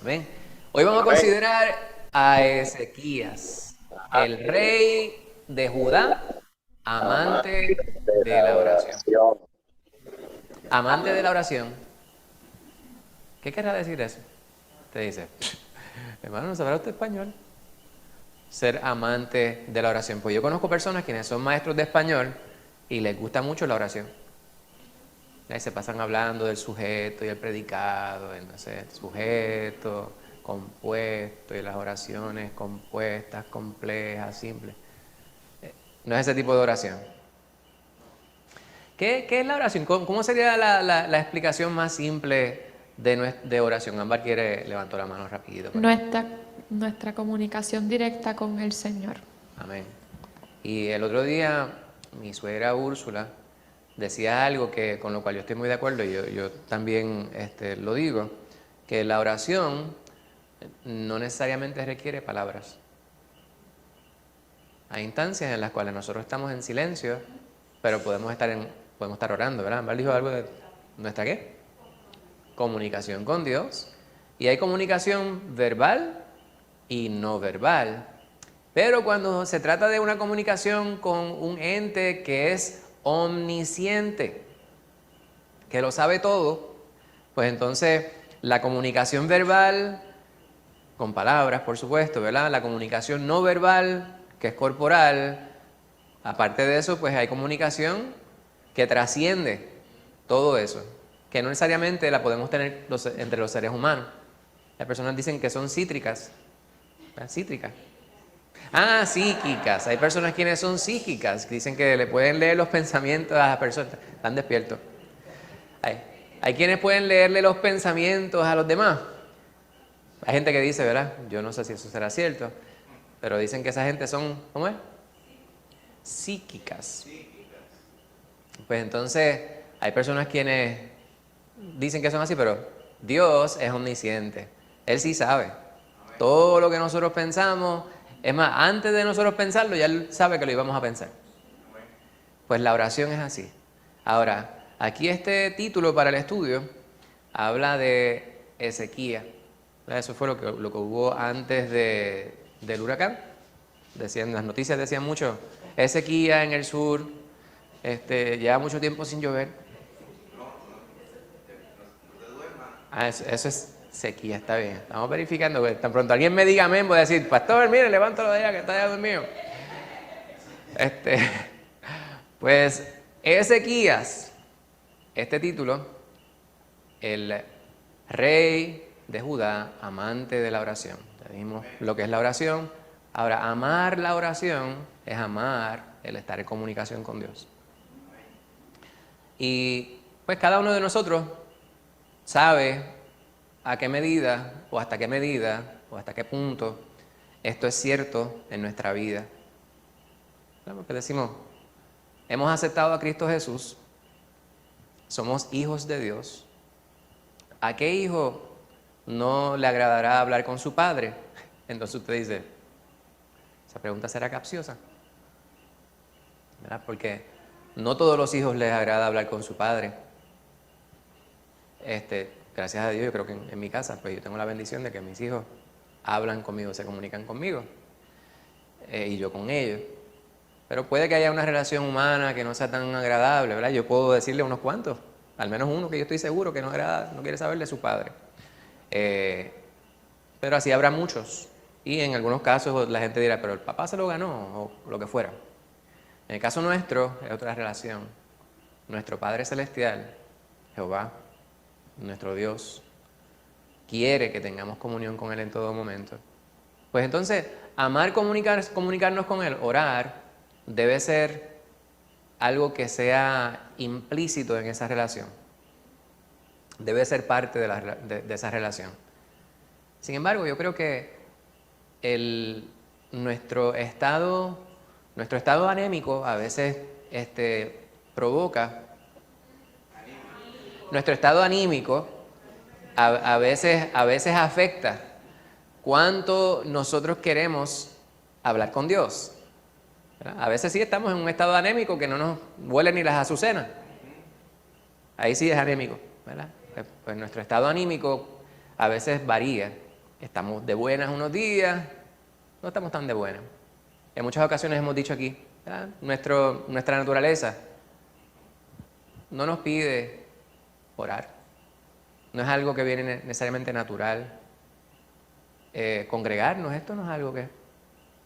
Amén. Hoy vamos a Amén. considerar a Ezequías, Ajá. el rey de Judá, Amante amante de de la la oración. oración. Amante de la oración. ¿Qué querrá decir eso? Te dice, hermano, ¿no sabrá usted español? Ser amante de la oración. Pues yo conozco personas quienes son maestros de español y les gusta mucho la oración. Ahí se pasan hablando del sujeto y el predicado, entonces sujeto, compuesto y las oraciones compuestas, complejas, simples. No es ese tipo de oración. ¿Qué es la oración? ¿Cómo sería la explicación más simple de oración? Ámbar levantó la mano rapidito por ahí. Nuestra, nuestra comunicación directa con el Señor. Amén. Y el otro día mi suegra Úrsula decía algo que con lo cual yo estoy muy de acuerdo y yo también lo digo, que la oración no necesariamente requiere palabras. Hay instancias en las cuales nosotros estamos en silencio, pero podemos estar orando, ¿verdad? Ámbar dijo algo de nuestra ¿qué? Comunicación con Dios. Y hay comunicación verbal y no verbal. Pero cuando se trata de una comunicación con un ente que es omnisciente, que lo sabe todo, pues entonces la comunicación verbal, con palabras por supuesto, ¿verdad? La comunicación no verbal, que es corporal, aparte de eso, pues hay comunicación que trasciende todo eso, que no necesariamente la podemos tener entre los seres humanos. Las personas dicen que son cítricas, ¿verdad? Cítricas. Ah, psíquicas. Hay personas quienes son psíquicas, que dicen que le pueden leer los pensamientos a las personas. Están despiertos. Hay, hay quienes pueden leerle los pensamientos a los demás. Hay gente que dice, ¿verdad? Yo no sé si eso será cierto, pero dicen que esa gente son, ¿cómo es? Psíquicas. Pues entonces, hay personas quienes dicen que son así, pero Dios es omnisciente. Él sí sabe. Todo lo que nosotros pensamos, es más, antes de nosotros pensarlo, ya Él sabe que lo íbamos a pensar. Pues la oración es así. Ahora, aquí este título para el estudio habla de Ezequías. Eso fue lo que hubo antes del huracán. Decían, las noticias decían mucho, Ezequías en el sur, lleva mucho tiempo sin llover. Ah, eso es sequía, está bien. Estamos verificando, que tan pronto alguien me diga amén, voy a decir, pastor, mire, levántalo de allá que está allá dormido. Este, pues Ezequías, este título, el rey de Judá, amante de la oración. Ya dijimos lo que es la oración. Ahora, amar la oración es amar el estar en comunicación con Dios. Y pues cada uno de nosotros sabe a qué medida o hasta qué medida o hasta qué punto esto es cierto en nuestra vida. Porque decimos, hemos aceptado a Cristo Jesús, somos hijos de Dios. ¿A qué hijo no le agradará hablar con su padre? Entonces usted dice, esa pregunta será capciosa, ¿verdad? Porque no todos los hijos les agrada hablar con su padre. Gracias a Dios, yo creo que en mi casa, pues yo tengo la bendición de que mis hijos hablan conmigo, se comunican conmigo, y yo con ellos. Pero puede que haya una relación humana que no sea tan agradable, ¿verdad? Yo puedo decirle unos cuantos, al menos uno que yo estoy seguro que no quiere saber de su padre. Eh, pero así habrá muchos. Y en algunos casos la gente dirá, pero el papá se lo ganó, o lo que fuera. En el caso nuestro es otra relación. Nuestro Padre Celestial, Jehová, nuestro Dios, quiere que tengamos comunión con Él en todo momento. Pues entonces, amar, comunicarnos con Él, orar, debe ser algo que sea implícito en esa relación. Debe ser parte de esa relación. Sin embargo, yo creo que nuestro estado anémico a veces provoca, nuestro estado anímico a veces afecta cuánto nosotros queremos hablar con Dios. ¿Verdad? A veces sí estamos en un estado anémico que no nos huelen ni las azucenas. Ahí sí es anémico, ¿verdad? Pues nuestro estado anímico a veces varía. estamos de buenas unos días, no estamos tan de buenas. En muchas ocasiones hemos dicho aquí, ¿verdad? Nuestra naturaleza no nos pide orar. No es algo que viene necesariamente natural. Congregarnos, esto no es algo que es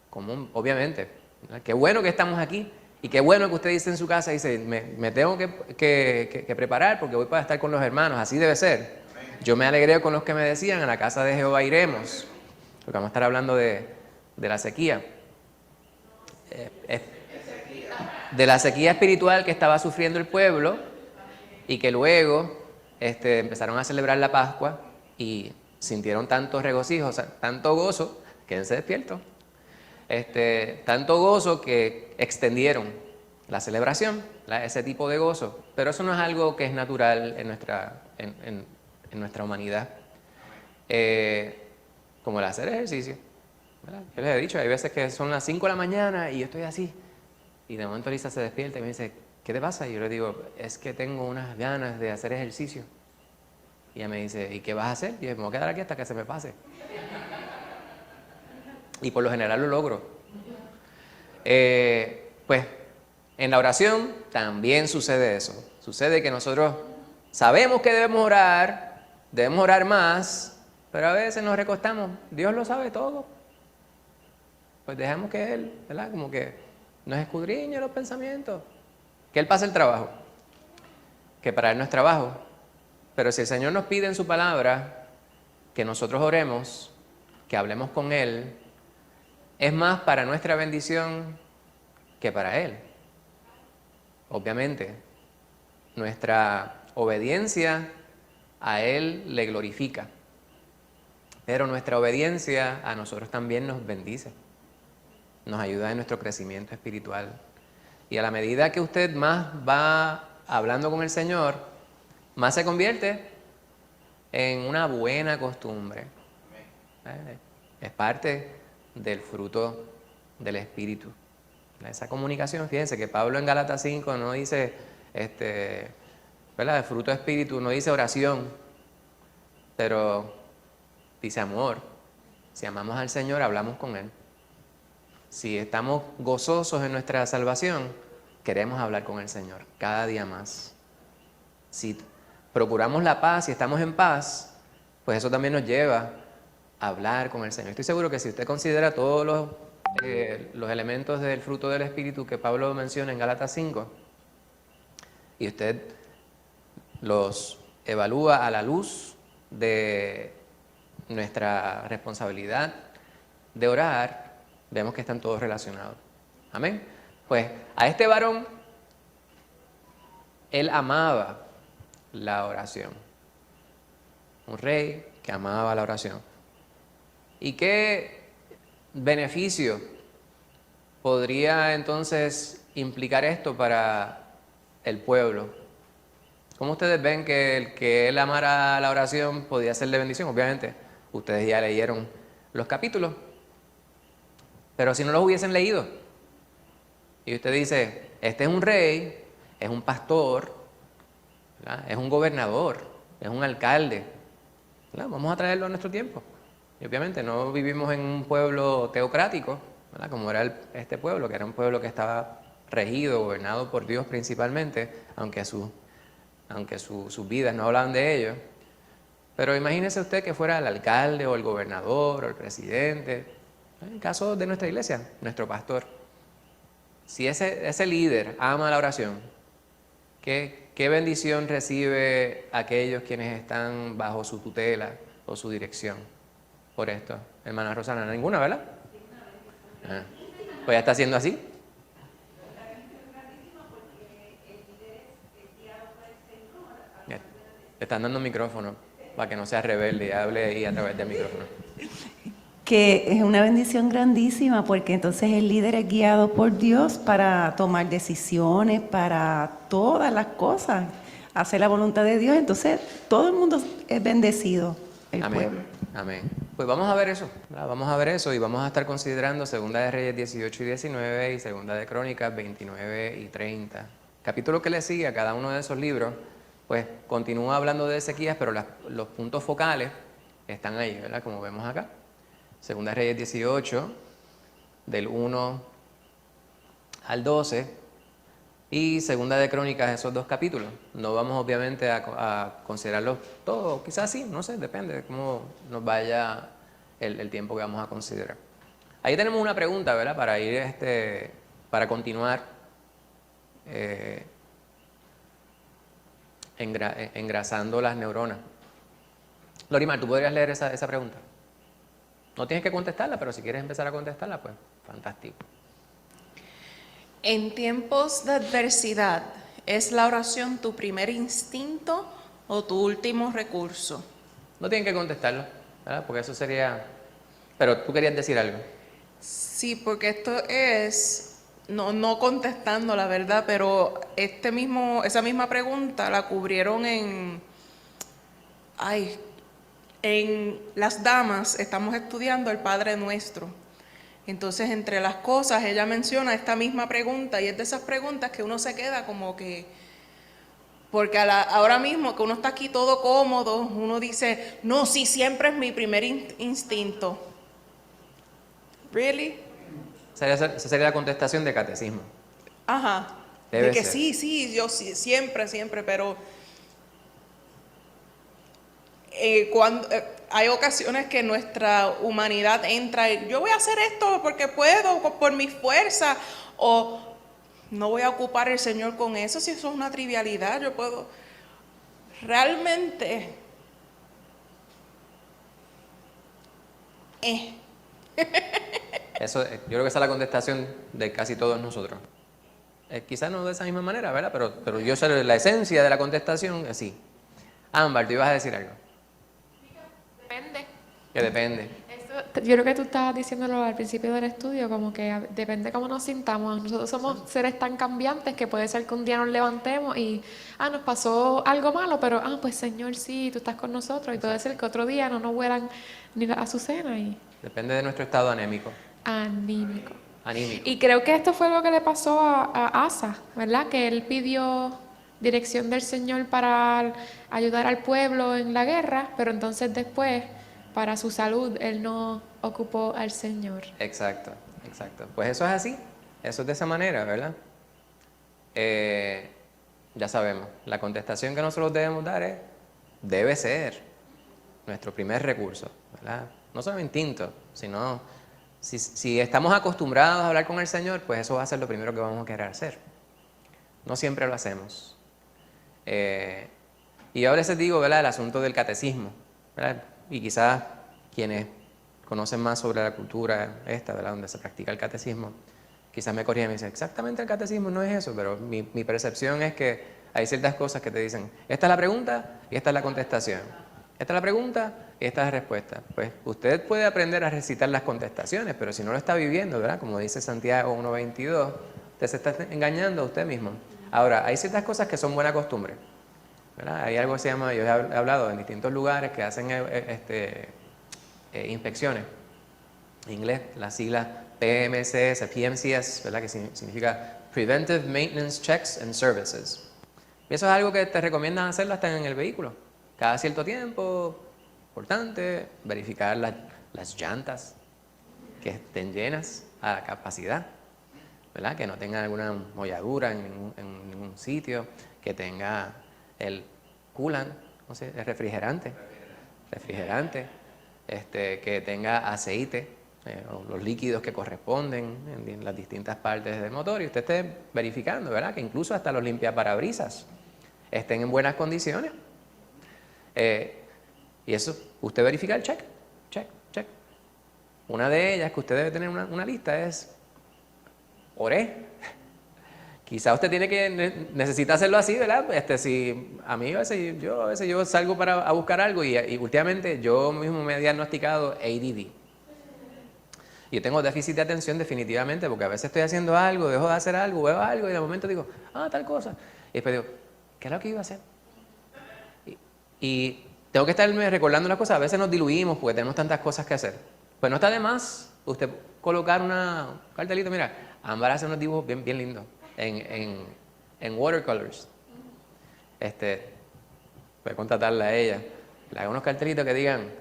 común, obviamente. ¿Verdad? Qué bueno que estamos aquí y qué bueno que usted dice en su casa, dice, me tengo que preparar porque voy para estar con los hermanos, así debe ser. Yo me alegré con los que me decían, a la casa de Jehová iremos, porque vamos a estar hablando de la sequía. De la sequía espiritual que estaba sufriendo el pueblo y que luego empezaron a celebrar la Pascua y sintieron tanto regocijo, o sea, tanto gozo, quédense despiertos, tanto gozo que extendieron la celebración, ese tipo de gozo. Pero eso no es algo que es natural en nuestra humanidad, como el hacer ejercicio, ¿verdad? Yo les he dicho, hay veces que son las 5 de la mañana y yo estoy así, y de momento Lisa se despierta y me dice, ¿qué te pasa? Y yo le digo, es que tengo unas ganas de hacer ejercicio. Y ella me dice, ¿y qué vas a hacer? Y yo, me voy a quedar aquí hasta que se me pase. Y por lo general lo logro. Pues en la oración también sucede eso. Sucede que nosotros sabemos que debemos orar más, pero a veces nos recostamos. Dios lo sabe todo. Pues dejamos que Él, ¿verdad? Como que nos escudriñe los pensamientos. Que Él pase el trabajo. Que para Él no es trabajo. Pero si el Señor nos pide en su palabra que nosotros oremos, que hablemos con Él, es más para nuestra bendición que para Él. Obviamente, nuestra obediencia a Él le glorifica, pero nuestra obediencia a nosotros también nos bendice, nos ayuda en nuestro crecimiento espiritual. Y a la medida que usted más va hablando con el Señor, más se convierte en una buena costumbre. Es parte del fruto del Espíritu. Esa comunicación, fíjense que Pablo en Gálatas 5 no dice, ¿verdad? El fruto de Espíritu, no dice oración, pero dice amor. Si amamos al Señor, hablamos con Él. Si estamos gozosos en nuestra salvación, queremos hablar con el Señor cada día más. Si procuramos la paz y estamos en paz, pues eso también nos lleva a hablar con el Señor. Estoy seguro que si usted considera todos los elementos del fruto del Espíritu que Pablo menciona en Gálatas 5, y usted los evalúa a la luz de nuestra responsabilidad de orar, vemos que están todos relacionados. Amén. Pues a este varón, él amaba la oración. Un rey que amaba la oración. ¿Y qué beneficio podría entonces implicar esto para el pueblo? ¿Cómo ustedes ven que el que él amara la oración podía ser de bendición? Obviamente, ustedes ya leyeron los capítulos, pero si no los hubiesen leído, y usted dice, este es un rey, es un pastor, ¿verdad? Es un gobernador, es un alcalde, ¿verdad? Vamos a traerlo a nuestro tiempo. Y obviamente no vivimos en un pueblo teocrático, ¿verdad? Como era este pueblo, que era un pueblo que estaba regido, gobernado por Dios principalmente, aunque sus vidas no hablaban de ello. Pero imagínese usted que fuera el alcalde o el gobernador o el presidente, en el caso de nuestra iglesia, nuestro pastor. Si ese líder ama la oración, ¿qué bendición recibe aquellos quienes están bajo su tutela o su dirección por esto? Hermana Rosana, ninguna, ¿verdad? Pues ya está haciendo así. Ya, le están dando micrófono para que no sea rebelde y hable ahí a través del micrófono. Que es una bendición grandísima porque entonces el líder es guiado por Dios para tomar decisiones, para todas las cosas, hacer la voluntad de Dios. Entonces todo el mundo es bendecido, el Amén. pueblo. Amén. Pues vamos a ver eso, ¿verdad? Vamos a ver eso y vamos a estar considerando Segunda de Reyes 18 y 19 y Segunda de Crónicas 29 y 30. Capítulo que le sigue a cada uno de esos libros, pues continúa hablando de Ezequías, pero los puntos focales están ahí, ¿verdad? Como vemos acá. Segunda Reyes 18, del 1 al 12, y Segunda de Crónicas, esos 2 capítulos. No vamos obviamente a considerarlos todos, quizás sí, no sé, depende de cómo nos vaya el tiempo que vamos a considerar. Ahí tenemos una pregunta, ¿verdad? Para ir, para continuar engrasando las neuronas. Lorimar, ¿tú podrías leer esa pregunta? No tienes que contestarla, pero si quieres empezar a contestarla, pues fantástico. En tiempos de adversidad, ¿es la oración tu primer instinto o tu último recurso? No tienen que contestarlo, ¿verdad? Porque eso sería... Pero tú querías decir algo. Sí, porque esto es, no contestando la verdad, pero esa misma pregunta la cubrieron en Las Damas, estamos estudiando el Padre Nuestro. Entonces, entre las cosas, ella menciona esta misma pregunta y es de esas preguntas que uno se queda como que, porque ahora mismo que uno está aquí todo cómodo, uno dice, no, sí, siempre es mi primer instinto. ¿Really? Esa sería la contestación de catecismo. Ajá. Debe de que ser. sí, yo sí, siempre, pero cuando hay ocasiones que nuestra humanidad entra y yo voy a hacer esto porque puedo, por mi fuerza, o no voy a ocupar el Señor con eso, si eso es una trivialidad, yo puedo. Realmente, Eso, yo creo que esa es la contestación de casi todos nosotros. Quizás no de esa misma manera, ¿verdad? Pero yo sé la esencia de la contestación así. Ámbar, tú ibas a decir algo. Depende. Que depende. Yo creo que tú estabas diciéndolo al principio del estudio, como que depende cómo nos sintamos. Nosotros somos seres tan cambiantes que puede ser que un día nos levantemos y, nos pasó algo malo, pero, pues Señor, sí, tú estás con nosotros. Y puede ser que otro día no nos vuelan ni la azucena y Depende de nuestro estado anímico. anímico. Anímico. Y creo que esto fue lo que le pasó a Asa, ¿verdad? Que él pidió dirección del Señor para ayudar al pueblo en la guerra, pero entonces después, para su salud, él no ocupó al Señor. Exacto, exacto. Pues eso es así. Eso es de esa manera, ¿verdad? Ya sabemos, la contestación que nosotros debemos dar debe ser nuestro primer recurso, ¿verdad? No solo instinto, sino si estamos acostumbrados a hablar con el Señor, pues eso va a ser lo primero que vamos a querer hacer. No siempre lo hacemos. Y yo a veces digo, ¿verdad?, el asunto del catecismo, ¿verdad? Y quizás quienes conocen más sobre la cultura ¿verdad?, donde se practica el catecismo, quizás me corrigen y me dicen, exactamente el catecismo no es eso, pero mi percepción es que hay ciertas cosas que te dicen, esta es la pregunta y esta es la contestación. Esta es la pregunta y esta es la respuesta. Pues usted puede aprender a recitar las contestaciones, pero si no lo está viviendo, ¿verdad?, como dice Santiago 1:22, usted se está engañando a usted mismo. Ahora, hay ciertas cosas que son buena costumbre, ¿verdad? Hay algo que se llama, yo he hablado en distintos lugares que hacen inspecciones. En inglés, las siglas PMCS, ¿verdad?, que significa Preventive Maintenance Checks and Services. Y eso es algo que te recomiendan hacerlo hasta en el vehículo. Cada cierto tiempo, importante, verificar las llantas que estén llenas a capacidad, ¿verdad?, que no tengan alguna molladura en ningún sitio, que tenga el coolant, no sé, el refrigerante, que tenga aceite, o los líquidos que corresponden en las distintas partes del motor, y usted esté verificando, ¿verdad?, que incluso hasta los limpiaparabrisas estén en buenas condiciones. Y eso, usted verifica el check. Una de ellas que usted debe tener una lista es, oré. Quizá usted necesita hacerlo así, ¿verdad? Si a mí a veces yo salgo a buscar algo y últimamente yo mismo me he diagnosticado ADD. Yo tengo déficit de atención definitivamente, porque a veces estoy haciendo algo, dejo de hacer algo, veo algo y de momento digo, tal cosa. Y después digo, ¿qué es lo que iba a hacer? Y tengo que estarme recordando las cosas. A veces nos diluimos porque tenemos tantas cosas que hacer. Pues no está de más usted colocar un cartelito. Mira, Ámbar hace unos dibujos bien, bien lindos en watercolors. Voy a contratarla a ella. Le haga unos cartelitos que digan,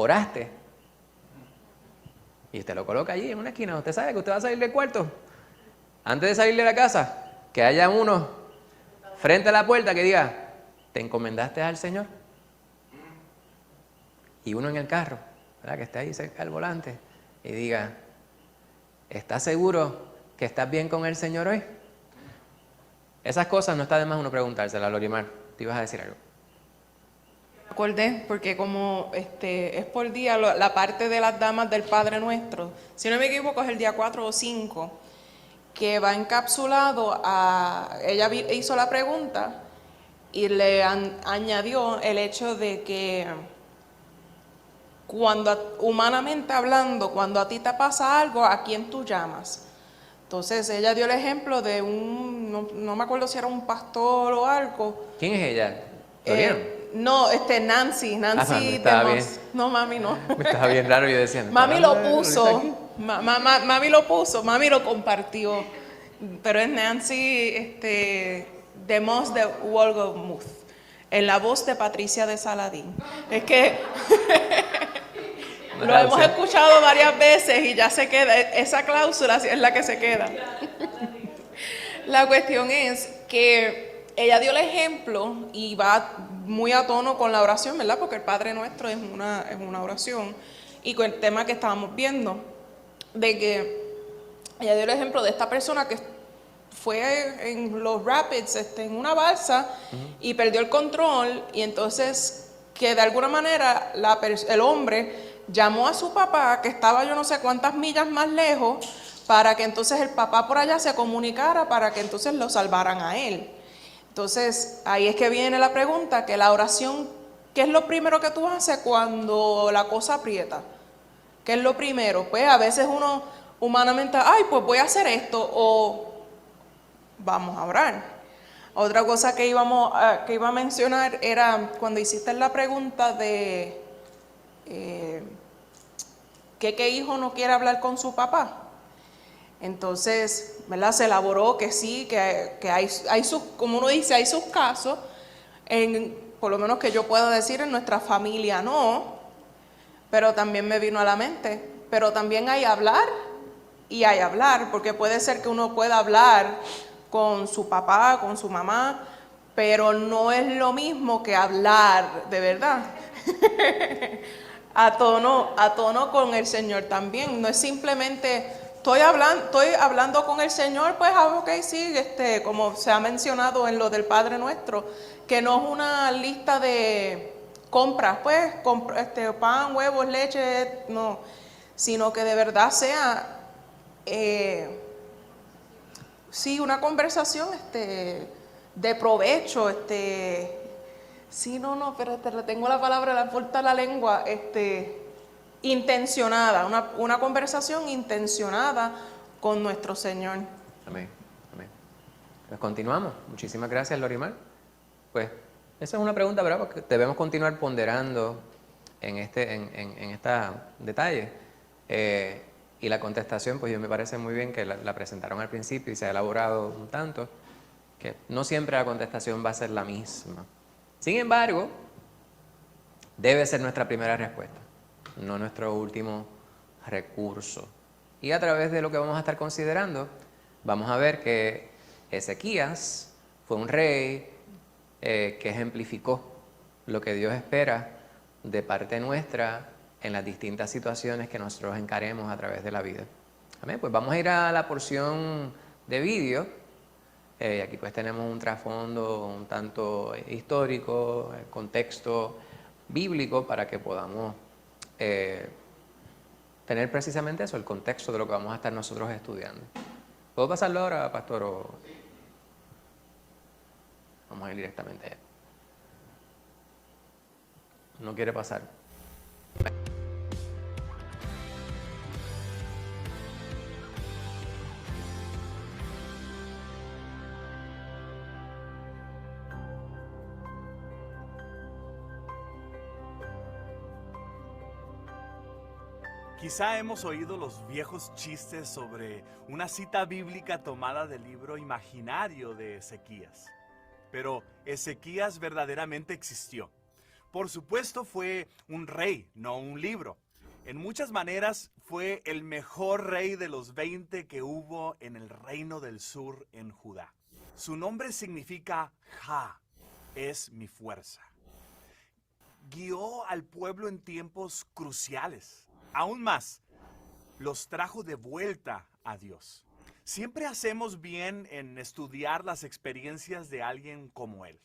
oraste, y usted lo coloca allí en una esquina. Usted sabe que usted va a salir del cuarto. Antes de salir de la casa, que haya uno frente a la puerta que diga, ¿te encomendaste al Señor? Y uno en el carro, ¿verdad?, que esté ahí cerca del volante, y diga, ¿estás seguro que estás bien con el Señor hoy? Esas cosas no está de más uno preguntárselas. Lorimar, te ibas a decir algo. Me acordé, porque como es por día la parte de las damas del Padre Nuestro, si no me equivoco es el día 4 o 5, que va encapsulado a... Ella hizo la pregunta y le añadió el hecho de que humanamente hablando, cuando a ti te pasa algo, ¿a quién tú llamas? Entonces ella dio el ejemplo de no me acuerdo si era un pastor o algo. ¿Quién es ella? ¿Lorian? No, Nancy estaba de bien. Moss. No, mami, no. Me estaba bien raro yo decía. Mami lo puso, mami lo puso, mami lo compartió. Pero es Nancy de Moss de Wolgemuth, en la voz de Patricia de Saladín. Es que lo hemos escuchado varias veces y ya se queda, esa cláusula es la que se queda. La cuestión es que ella dio el ejemplo y va muy a tono con la oración, ¿verdad? Porque el Padre Nuestro es una oración. Y con el tema que estábamos viendo, de que ella dio el ejemplo de esta persona que fue en los rapids, en una balsa, y perdió el control, y entonces que de alguna manera el hombre llamó a su papá, que estaba yo no sé cuántas millas más lejos, para que entonces el papá por allá se comunicara, para que entonces lo salvaran a él. Entonces, ahí es que viene la pregunta, que la oración, ¿qué es lo primero que tú haces cuando la cosa aprieta? ¿Qué es lo primero? Pues a veces uno humanamente, ay, pues voy a hacer esto, o vamos a orar. Otra cosa que iba a mencionar era cuando hiciste la pregunta de ¿qué hijo no quiere hablar con su papá? Entonces, ¿verdad? Se elaboró que sí, que hay sus, como uno dice, hay sus casos, por lo menos que yo pueda decir, en nuestra familia no, pero también me vino a la mente, pero también hay hablar y hay hablar, porque puede ser que uno pueda hablar con su papá, con su mamá, pero no es lo mismo que hablar de verdad. a tono con el Señor también, no es simplemente estoy hablando con el Señor, pues ok, sí, como se ha mencionado en lo del Padre Nuestro, que no es una lista de compras, pues, pan, huevos, leche, no, sino que de verdad sea, sí, una conversación, de provecho, sí, no, pero tengo la palabra, la puerta a la lengua, intencionada, una conversación intencionada con nuestro Señor. Amén, amén. Pues continuamos. Muchísimas gracias, Lorimar. Pues esa es una pregunta, ¿verdad? Porque debemos continuar ponderando en este detalle. Y la contestación, pues yo me parece muy bien que la presentaron al principio y se ha elaborado un tanto, que no siempre la contestación va a ser la misma. Sin embargo, debe ser nuestra primera respuesta, no nuestro último recurso. Y a través de lo que vamos a estar considerando, vamos a ver que Ezequías fue un rey que ejemplificó lo que Dios espera de parte nuestra en las distintas situaciones que nosotros encaremos a través de la vida. Amén. Pues vamos a ir a la porción de vídeo. Aquí pues tenemos un trasfondo un tanto histórico, contexto bíblico, para que podamos tener precisamente eso, el contexto de lo que vamos a estar nosotros estudiando. ¿Puedo pasarlo ahora, pastor? O vamos a ir directamente allá. ¿No quiere pasar? Quizá hemos oído los viejos chistes sobre una cita bíblica tomada del libro imaginario de Ezequías. Pero Ezequías verdaderamente existió. Por supuesto fue un rey, no un libro. En muchas maneras fue el mejor rey de los 20 que hubo en el reino del sur en Judá. Su nombre significa Ja, es mi fuerza. Guió al pueblo en tiempos cruciales. Aún más, los trajo de vuelta a Dios. Siempre hacemos bien en estudiar las experiencias de alguien como él.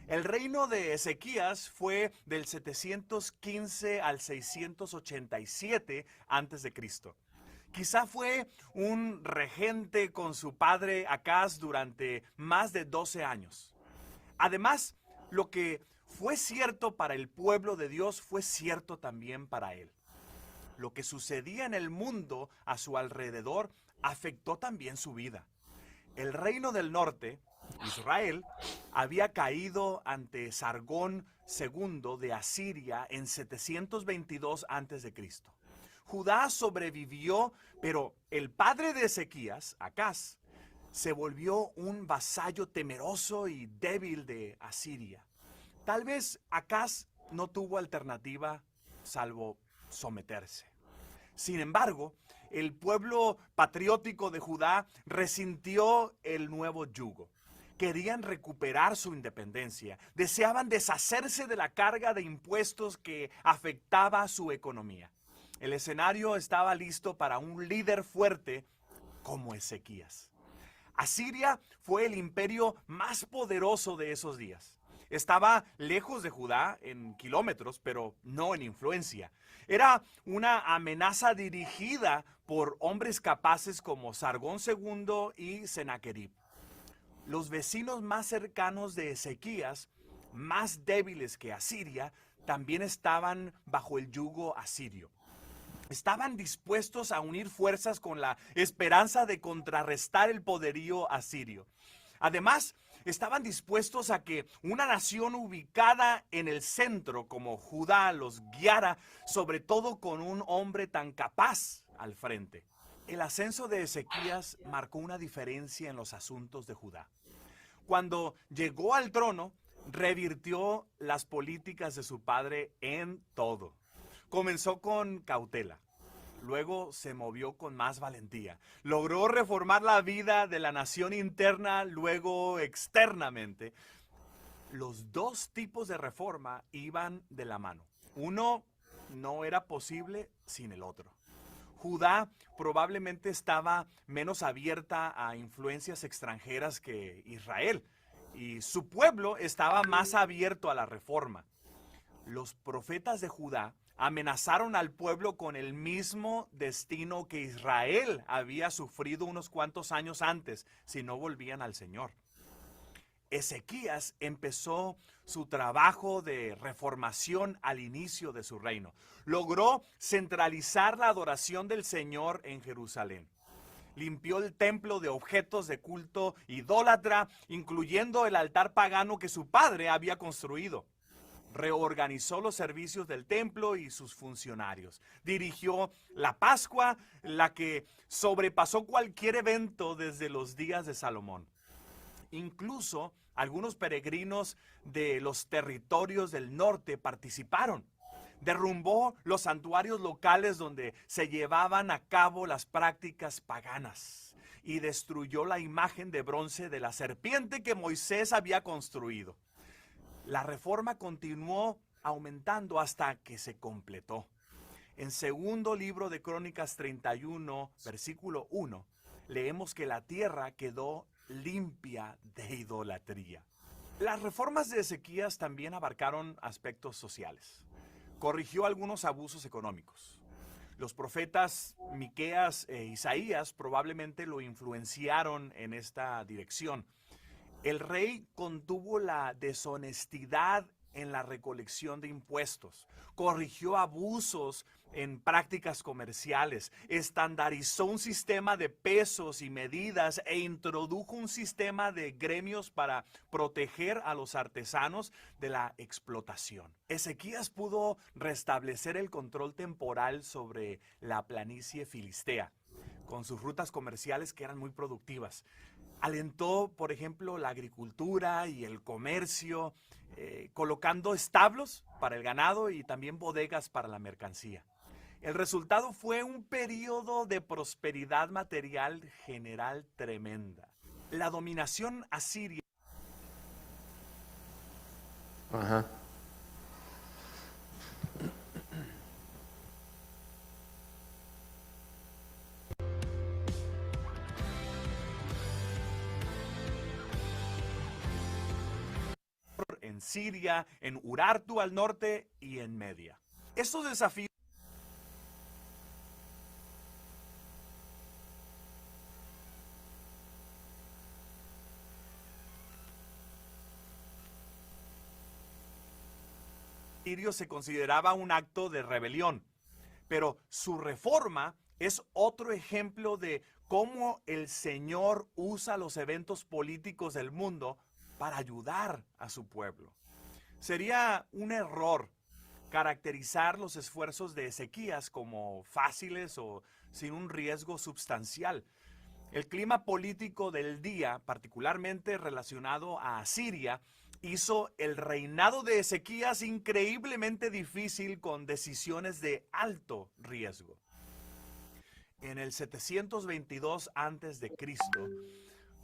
El reino de Ezequías fue del 715 al 687 a.C. Quizá fue un regente con su padre Acaz durante más de 12 años. Además, lo que fue cierto para el pueblo de Dios fue cierto también para él. Lo que sucedía en el mundo a su alrededor afectó también su vida. El reino del norte, Israel, había caído ante Sargón II de Asiria en 722 a.C. Judá sobrevivió, pero el padre de Ezequías, Acaz, se volvió un vasallo temeroso y débil de Asiria. Tal vez Acaz no tuvo alternativa salvo someterse. Sin embargo, el pueblo patriótico de Judá resintió el nuevo yugo. Querían recuperar su independencia, deseaban deshacerse de la carga de impuestos que afectaba su economía. El escenario estaba listo para un líder fuerte como Ezequías. Asiria fue el imperio más poderoso de esos días. Estaba lejos de Judá en kilómetros, pero no en influencia. Era una amenaza dirigida por hombres capaces como Sargón II y Sennacherib. Los vecinos más cercanos de Ezequías, más débiles que Asiria, también estaban bajo el yugo asirio. Estaban dispuestos a unir fuerzas con la esperanza de contrarrestar el poderío asirio. Además, estaban dispuestos a que una nación ubicada en el centro como Judá los guiara, sobre todo con un hombre tan capaz al frente. El ascenso de Ezequías marcó una diferencia en los asuntos de Judá. Cuando llegó al trono, revirtió las políticas de su padre en todo. Comenzó con cautela. Luego se movió con más valentía. Logró reformar la vida de la nación interna, luego externamente. Los dos tipos de reforma iban de la mano. Uno no era posible sin el otro. Judá probablemente estaba menos abierta a influencias extranjeras que Israel, y su pueblo estaba más abierto a la reforma. Los profetas de Judá amenazaron al pueblo con el mismo destino que Israel había sufrido unos cuantos años antes si no volvían al Señor. Ezequías empezó su trabajo de reformación al inicio de su reino. Logró centralizar la adoración del Señor en Jerusalén. Limpió el templo de objetos de culto idólatra, incluyendo el altar pagano que su padre había construido. Reorganizó los servicios del templo y sus funcionarios. Dirigió la Pascua, la que sobrepasó cualquier evento desde los días de Salomón. Incluso algunos peregrinos de los territorios del norte participaron. Derrumbó los santuarios locales donde se llevaban a cabo las prácticas paganas y destruyó la imagen de bronce de la serpiente que Moisés había construido. La reforma continuó aumentando hasta que se completó. En segundo libro de Crónicas 31, versículo 1, leemos que la tierra quedó limpia de idolatría. Las reformas de Ezequías también abarcaron aspectos sociales. Corrigió algunos abusos económicos. Los profetas Miqueas e Isaías probablemente lo influenciaron en esta dirección. El rey contuvo la deshonestidad en la recolección de impuestos, corrigió abusos en prácticas comerciales, estandarizó un sistema de pesos y medidas e introdujo un sistema de gremios para proteger a los artesanos de la explotación. Ezequías pudo restablecer el control temporal sobre la planicie filistea, con sus rutas comerciales que eran muy productivas. Alentó, por ejemplo, la agricultura y el comercio, colocando establos para el ganado y también bodegas para la mercancía. El resultado fue un periodo de prosperidad material general tremenda. La dominación asiria Ajá. en Siria, en Urartu al norte y en Media. Estos desafíos sirio se consideraba un acto de rebelión, pero su reforma es otro ejemplo de cómo el Señor usa los eventos políticos del mundo para ayudar a su pueblo. Sería un error caracterizar los esfuerzos de Ezequías como fáciles o sin un riesgo sustancial. El clima político del día, particularmente relacionado a Asiria, hizo el reinado de Ezequías increíblemente difícil con decisiones de alto riesgo. En el 722 a.C.,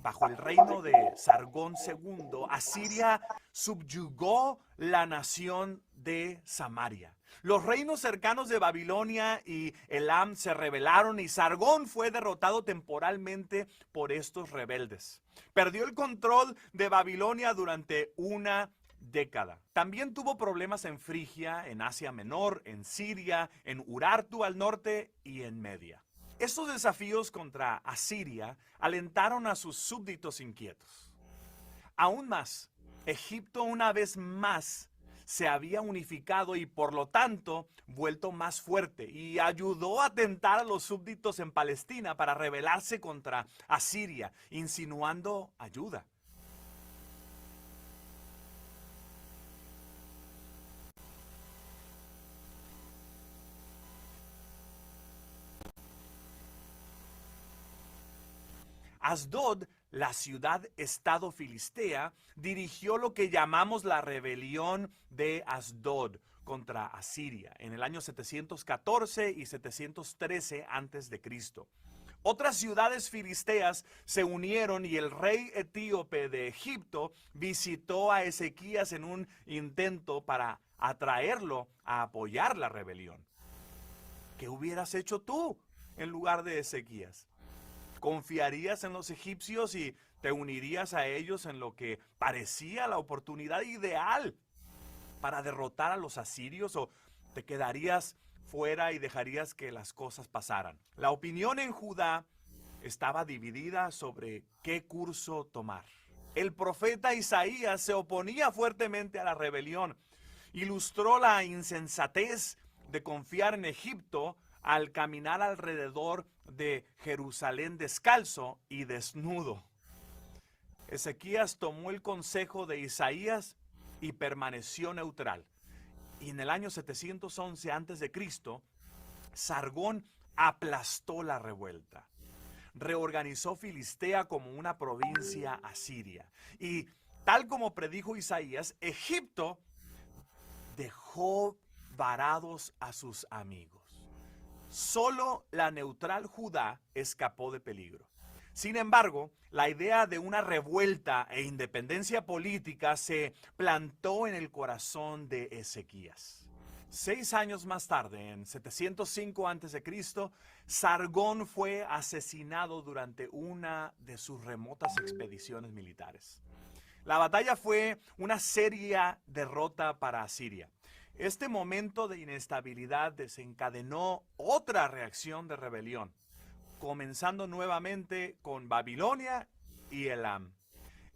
bajo el reino de Sargón II, Asiria subyugó la nación de Samaria. Los reinos cercanos de Babilonia y Elam se rebelaron y Sargón fue derrotado temporalmente por estos rebeldes. Perdió el control de Babilonia durante una década. También tuvo problemas en Frigia, en Asia Menor, en Siria, en Urartu al norte y en Media. Estos desafíos contra Asiria alentaron a sus súbditos inquietos. Aún más, Egipto una vez más se había unificado y por lo tanto vuelto más fuerte y ayudó a tentar a los súbditos en Palestina para rebelarse contra Asiria, insinuando ayuda. Asdod, la ciudad-estado filistea, dirigió lo que llamamos la rebelión de Asdod contra Asiria en el año 714 y 713 a.C. Otras ciudades filisteas se unieron y el rey etíope de Egipto visitó a Ezequías en un intento para atraerlo a apoyar la rebelión. ¿Qué hubieras hecho tú en lugar de Ezequías? ¿Confiarías en los egipcios y te unirías a ellos en lo que parecía la oportunidad ideal para derrotar a los asirios o te quedarías fuera y dejarías que las cosas pasaran? La opinión en Judá estaba dividida sobre qué curso tomar. El profeta Isaías se oponía fuertemente a la rebelión. Ilustró la insensatez de confiar en Egipto al caminar alrededor de Jerusalén descalzo y desnudo. Ezequías tomó el consejo de Isaías y permaneció neutral. Y en el año 711 a.C., Sargón aplastó la revuelta. Reorganizó Filistea como una provincia asiria. Y tal como predijo Isaías, Egipto dejó varados a sus amigos. Solo la neutral Judá escapó de peligro. Sin embargo, la idea de una revuelta e independencia política se plantó en el corazón de Ezequías. 6 años más tarde, en 705 a.C., Sargón fue asesinado durante una de sus remotas expediciones militares. La batalla fue una seria derrota para Asiria. Este momento de inestabilidad desencadenó otra reacción de rebelión, comenzando nuevamente con Babilonia y Elam.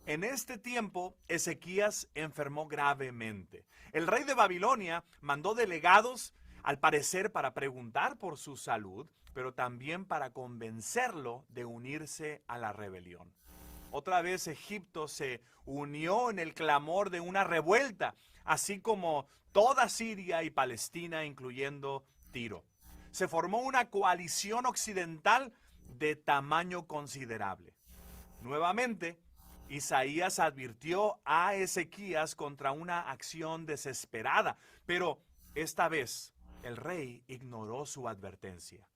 En este tiempo, Ezequías enfermó gravemente. El rey de Babilonia mandó delegados, al parecer, para preguntar por su salud, pero también para convencerlo de unirse a la rebelión. Otra vez Egipto se unió en el clamor de una revuelta, así como toda Siria y Palestina, incluyendo Tiro. Se formó una coalición occidental de tamaño considerable. Nuevamente, Isaías advirtió a Ezequías contra una acción desesperada, pero esta vez el rey ignoró su advertencia.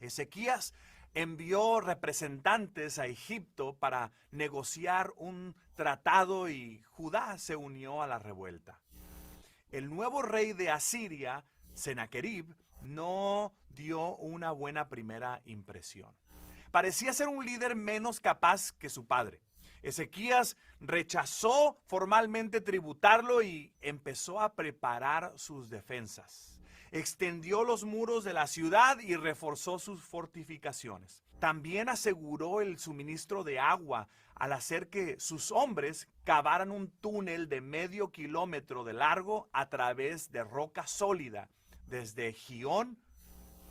Ezequías envió representantes a Egipto para negociar un tratado y Judá se unió a la revuelta. El nuevo rey de Asiria, Sennacherib, no dio una buena primera impresión. Parecía ser un líder menos capaz que su padre. Ezequías rechazó formalmente tributarlo y empezó a preparar sus defensas. Extendió los muros de la ciudad y reforzó sus fortificaciones. También aseguró el suministro de agua al hacer que sus hombres cavaran un túnel de medio kilómetro de largo a través de roca sólida, desde Gihón,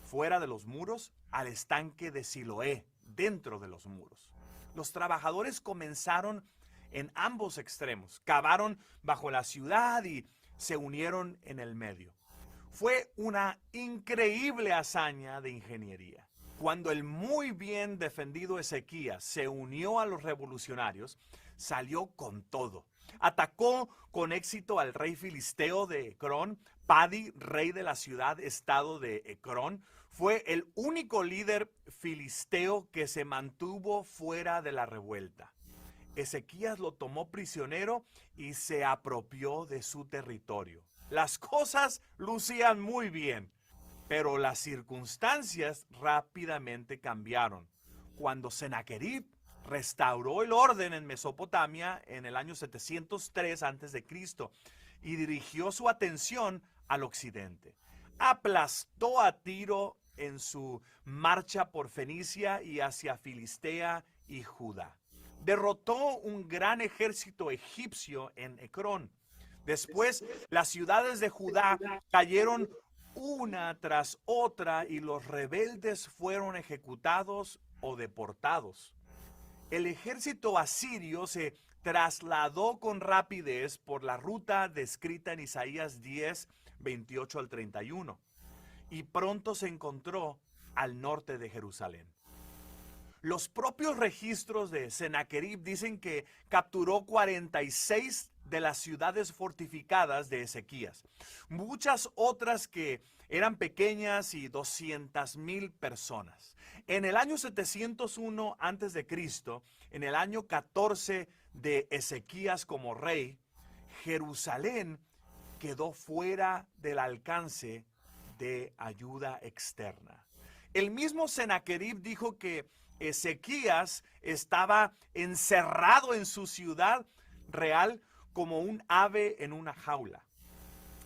fuera de los muros, al estanque de Siloé, dentro de los muros. Los trabajadores comenzaron en ambos extremos, cavaron bajo la ciudad y se unieron en el medio. Fue una increíble hazaña de ingeniería. Cuando el muy bien defendido Ezequías se unió a los revolucionarios, salió con todo. Atacó con éxito al rey filisteo de Ecrón. Padi, rey de la ciudad-estado de Ecrón, fue el único líder filisteo que se mantuvo fuera de la revuelta. Ezequías lo tomó prisionero y se apropió de su territorio. Las cosas lucían muy bien, pero las circunstancias rápidamente cambiaron. Cuando Sennacherib restauró el orden en Mesopotamia en el año 703 a.C. y dirigió su atención al occidente. Aplastó a Tiro en su marcha por Fenicia y hacia Filistea y Judá. Derrotó un gran ejército egipcio en Ecrón. Después, las ciudades de Judá cayeron una tras otra y los rebeldes fueron ejecutados o deportados. El ejército asirio se trasladó con rapidez por la ruta descrita en Isaías 10, 28 al 31, y pronto se encontró al norte de Jerusalén. Los propios registros de Sennacherib dicen que capturó 46 de las ciudades fortificadas de Ezequías, muchas otras que eran pequeñas y 200,000 personas. En el año 701 a.C., en el año 14 de Ezequías como rey, Jerusalén quedó fuera del alcance de ayuda externa. El mismo Sennacherib dijo que Ezequías estaba encerrado en su ciudad real como un ave en una jaula.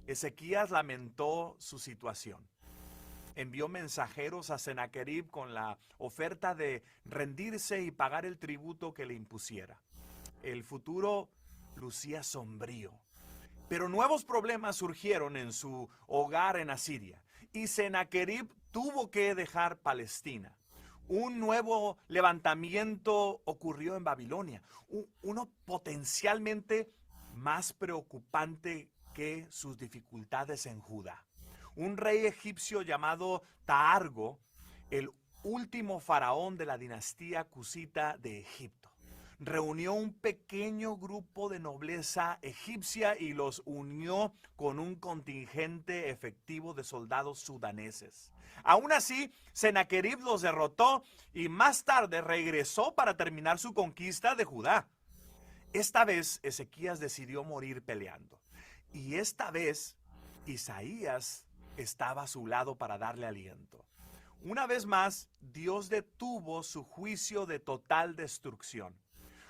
Ezequías lamentó su situación. Envió mensajeros a Sennacherib con la oferta de rendirse y pagar el tributo que le impusiera. El futuro lucía sombrío, pero nuevos problemas surgieron en su hogar en Asiria y Sennacherib tuvo que dejar Palestina. Un nuevo levantamiento ocurrió en Babilonia, uno potencialmente más preocupante que sus dificultades en Judá. Un rey egipcio llamado Taargo, el último faraón de la dinastía cusita de Egipto, reunió un pequeño grupo de nobleza egipcia y los unió con un contingente efectivo de soldados sudaneses. Aún así, Sennacherib los derrotó y más tarde regresó para terminar su conquista de Judá. Esta vez Ezequías decidió morir peleando. Y esta vez Isaías estaba a su lado para darle aliento. Una vez más, Dios detuvo su juicio de total destrucción.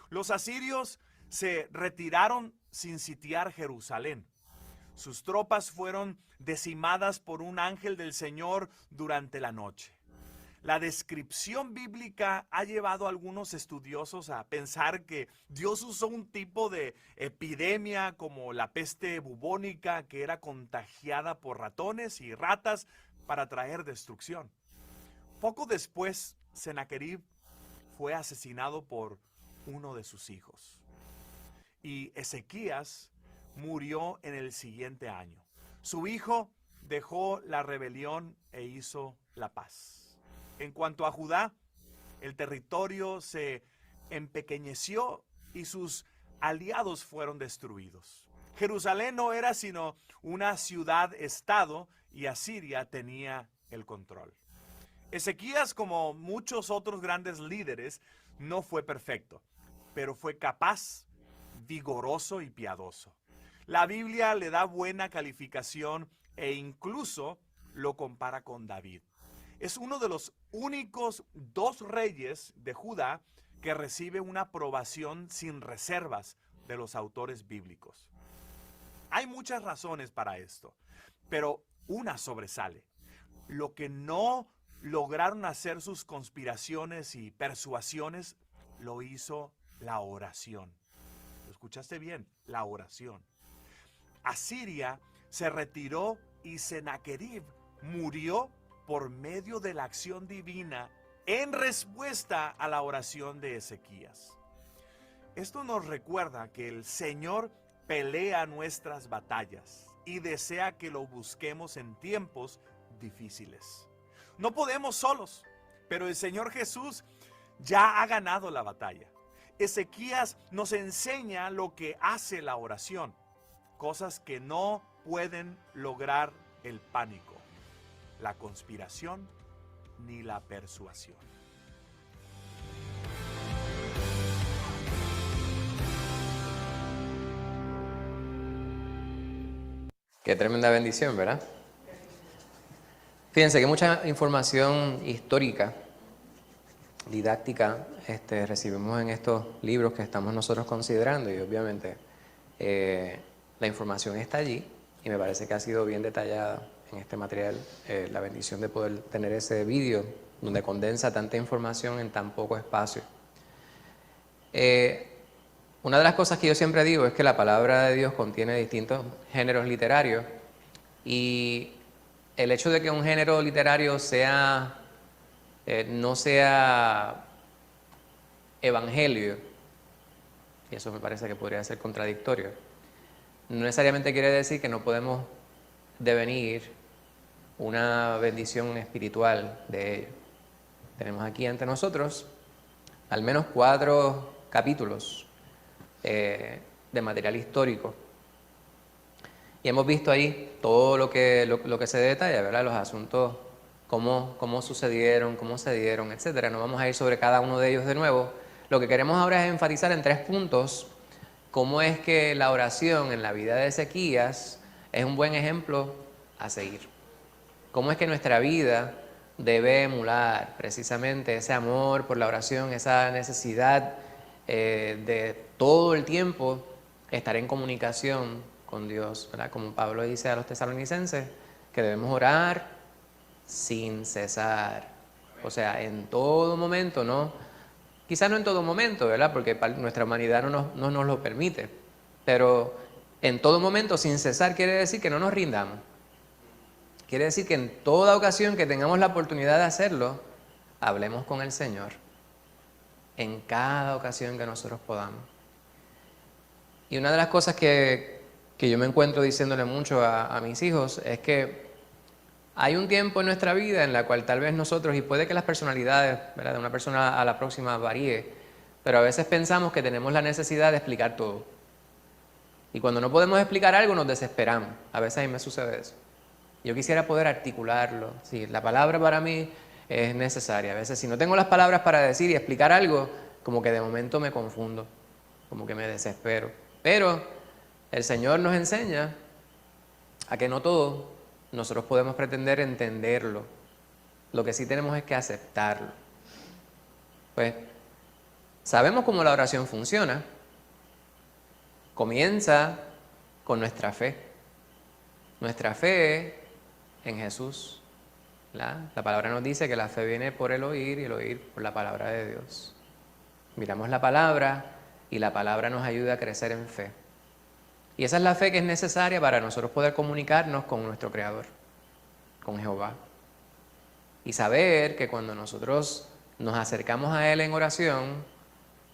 Los asirios se retiraron sin sitiar Jerusalén. Sus tropas fueron decimadas por un ángel del Señor durante la noche. La descripción bíblica ha llevado a algunos estudiosos a pensar que Dios usó un tipo de epidemia como la peste bubónica que era contagiada por ratones y ratas para traer destrucción. Poco después, Sennacherib fue asesinado por uno de sus hijos. Y Ezequías murió en el siguiente año. Su hijo dejó la rebelión e hizo la paz. En cuanto a Judá, el territorio se empequeñeció y sus aliados fueron destruidos. Jerusalén no era sino una ciudad-estado y Asiria tenía el control. Ezequías, como muchos otros grandes líderes, no fue perfecto, pero fue capaz, vigoroso y piadoso. La Biblia le da buena calificación e incluso lo compara con David. Es uno de los únicos 2 reyes de Judá que recibe una aprobación sin reservas de los autores bíblicos. Hay muchas razones para esto, pero una sobresale. Lo que no lograron hacer sus conspiraciones y persuasiones, lo hizo la oración. ¿Lo escuchaste bien? La oración. Asiria se retiró y Sennacherib murió por medio de la acción divina en respuesta a la oración de Ezequías. Esto nos recuerda que el Señor pelea nuestras batallas y desea que lo busquemos en tiempos difíciles. No podemos solos, pero el Señor Jesús ya ha ganado la batalla. Ezequías nos enseña lo que hace la oración, cosas que no pueden lograr el pánico, la conspiración ni la persuasión. Qué tremenda bendición, ¿verdad? Fíjense que mucha información histórica, didáctica, recibimos en estos libros que estamos nosotros considerando y obviamente la información está allí y me parece que ha sido bien detallada en este material. La bendición de poder tener ese vídeo donde condensa tanta información en tan poco espacio. Una de las cosas que yo siempre digo es que la palabra de Dios contiene distintos géneros literarios y el hecho de que un género literario no sea evangelio, y eso me parece que podría ser contradictorio, no necesariamente quiere decir que no podemos devenir una bendición espiritual de ello. Tenemos aquí ante nosotros al menos 4 capítulos de material histórico y hemos visto ahí todo lo que se detalla, ¿verdad? Los asuntos, cómo sucedieron, cómo se dieron, etcétera. No vamos a ir sobre cada uno de ellos de nuevo. Lo que queremos ahora es enfatizar en 3 puntos cómo es que la oración en la vida de Ezequías es un buen ejemplo a seguir. Cómo es que nuestra vida debe emular precisamente ese amor por la oración, esa necesidad de todo el tiempo estar en comunicación con Dios, ¿verdad? Como Pablo dice a los tesalonicenses, que debemos orar sin cesar. O sea, en todo momento, ¿no? Quizás no en todo momento, ¿verdad? Porque nuestra humanidad no nos lo permite. Pero en todo momento, sin cesar, quiere decir que no nos rindamos. Quiere decir que en toda ocasión que tengamos la oportunidad de hacerlo, hablemos con el Señor. En cada ocasión que nosotros podamos. Y una de las cosas que yo me encuentro diciéndole mucho a mis hijos es que hay un tiempo en nuestra vida en la cual tal vez nosotros, y puede que las personalidades, ¿verdad?, de una persona a la próxima varíe, pero a veces pensamos que tenemos la necesidad de explicar todo. Y cuando no podemos explicar algo nos desesperamos. A veces a mí me sucede eso. Yo quisiera poder articularlo. Sí, la palabra para mí es necesaria. A veces si no tengo las palabras para decir y explicar algo, como que de momento me confundo, como que me desespero. Pero el Señor nos enseña a que no todo nosotros podemos pretender entenderlo. Lo que sí tenemos es que aceptarlo. Pues sabemos cómo la oración funciona. Comienza con nuestra fe. Nuestra fe en Jesús. La palabra nos dice que la fe viene por el oír y el oír por la palabra de Dios. Miramos la palabra y la palabra nos ayuda a crecer en fe. Y esa es la fe que es necesaria para nosotros poder comunicarnos con nuestro Creador, con Jehová. Y saber que cuando nosotros nos acercamos a Él en oración,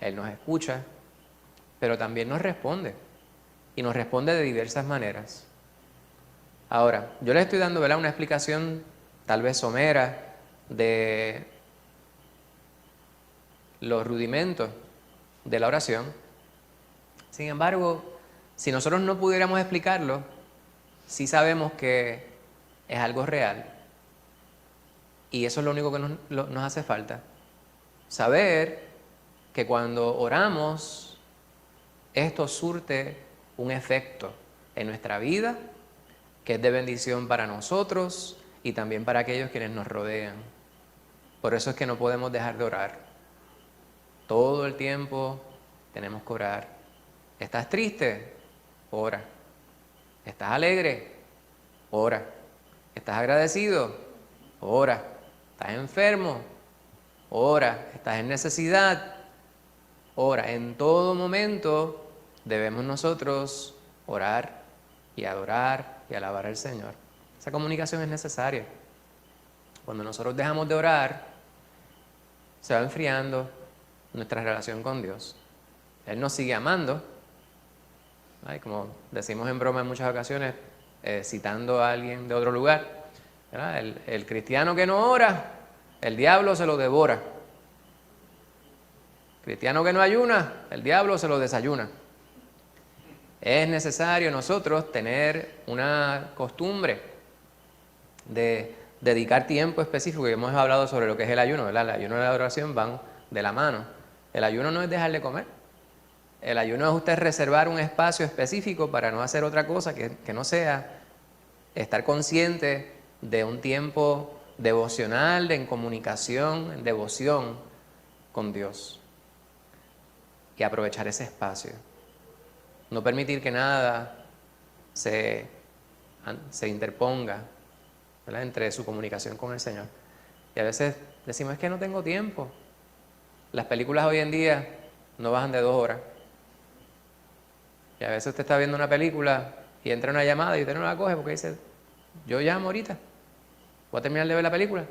Él nos escucha, pero también nos responde. Y nos responde de diversas maneras. Ahora, yo les estoy dando, ¿verdad?, una explicación tal vez somera de los rudimentos de la oración, Sin embargo, si nosotros no pudiéramos explicarlo, sí sabemos que es algo real. Y eso es lo único que nos hace falta. Saber que cuando oramos, esto surte un efecto en nuestra vida, que es de bendición para nosotros y también para aquellos quienes nos rodean. Por eso es que no podemos dejar de orar. Todo el tiempo tenemos que orar. ¿Estás triste? Ora. ¿Estás alegre? Ora. ¿Estás agradecido? Ora. ¿Estás enfermo? Ora. ¿Estás en necesidad? Ora. En todo momento debemos nosotros orar y adorar y alabar al Señor. Esa comunicación es necesaria. Cuando nosotros dejamos de orar, se va enfriando nuestra relación con Dios. Él nos sigue amando. Ay, como decimos en broma en muchas ocasiones, citando a alguien de otro lugar, ¿verdad? El cristiano que no ora, el diablo se lo devora. El cristiano que no ayuna, el diablo se lo desayuna. Es necesario nosotros tener una costumbre de dedicar tiempo específico, y hemos hablado sobre lo que es el ayuno, ¿verdad? El ayuno y la adoración van de la mano. El ayuno no es dejar de comer. El ayuno es usted reservar un espacio específico para no hacer otra cosa que no sea estar consciente de un tiempo devocional, en comunicación, en devoción con Dios. Y aprovechar ese espacio. No permitir que nada se interponga, ¿verdad?, entre su comunicación con el Señor. Y a veces decimos, es que no tengo tiempo. Las películas hoy en día no bajan de 2 horas. Y a veces usted está viendo una película y entra una llamada y usted no la coge porque dice, yo llamo ahorita, voy a terminar de ver la película.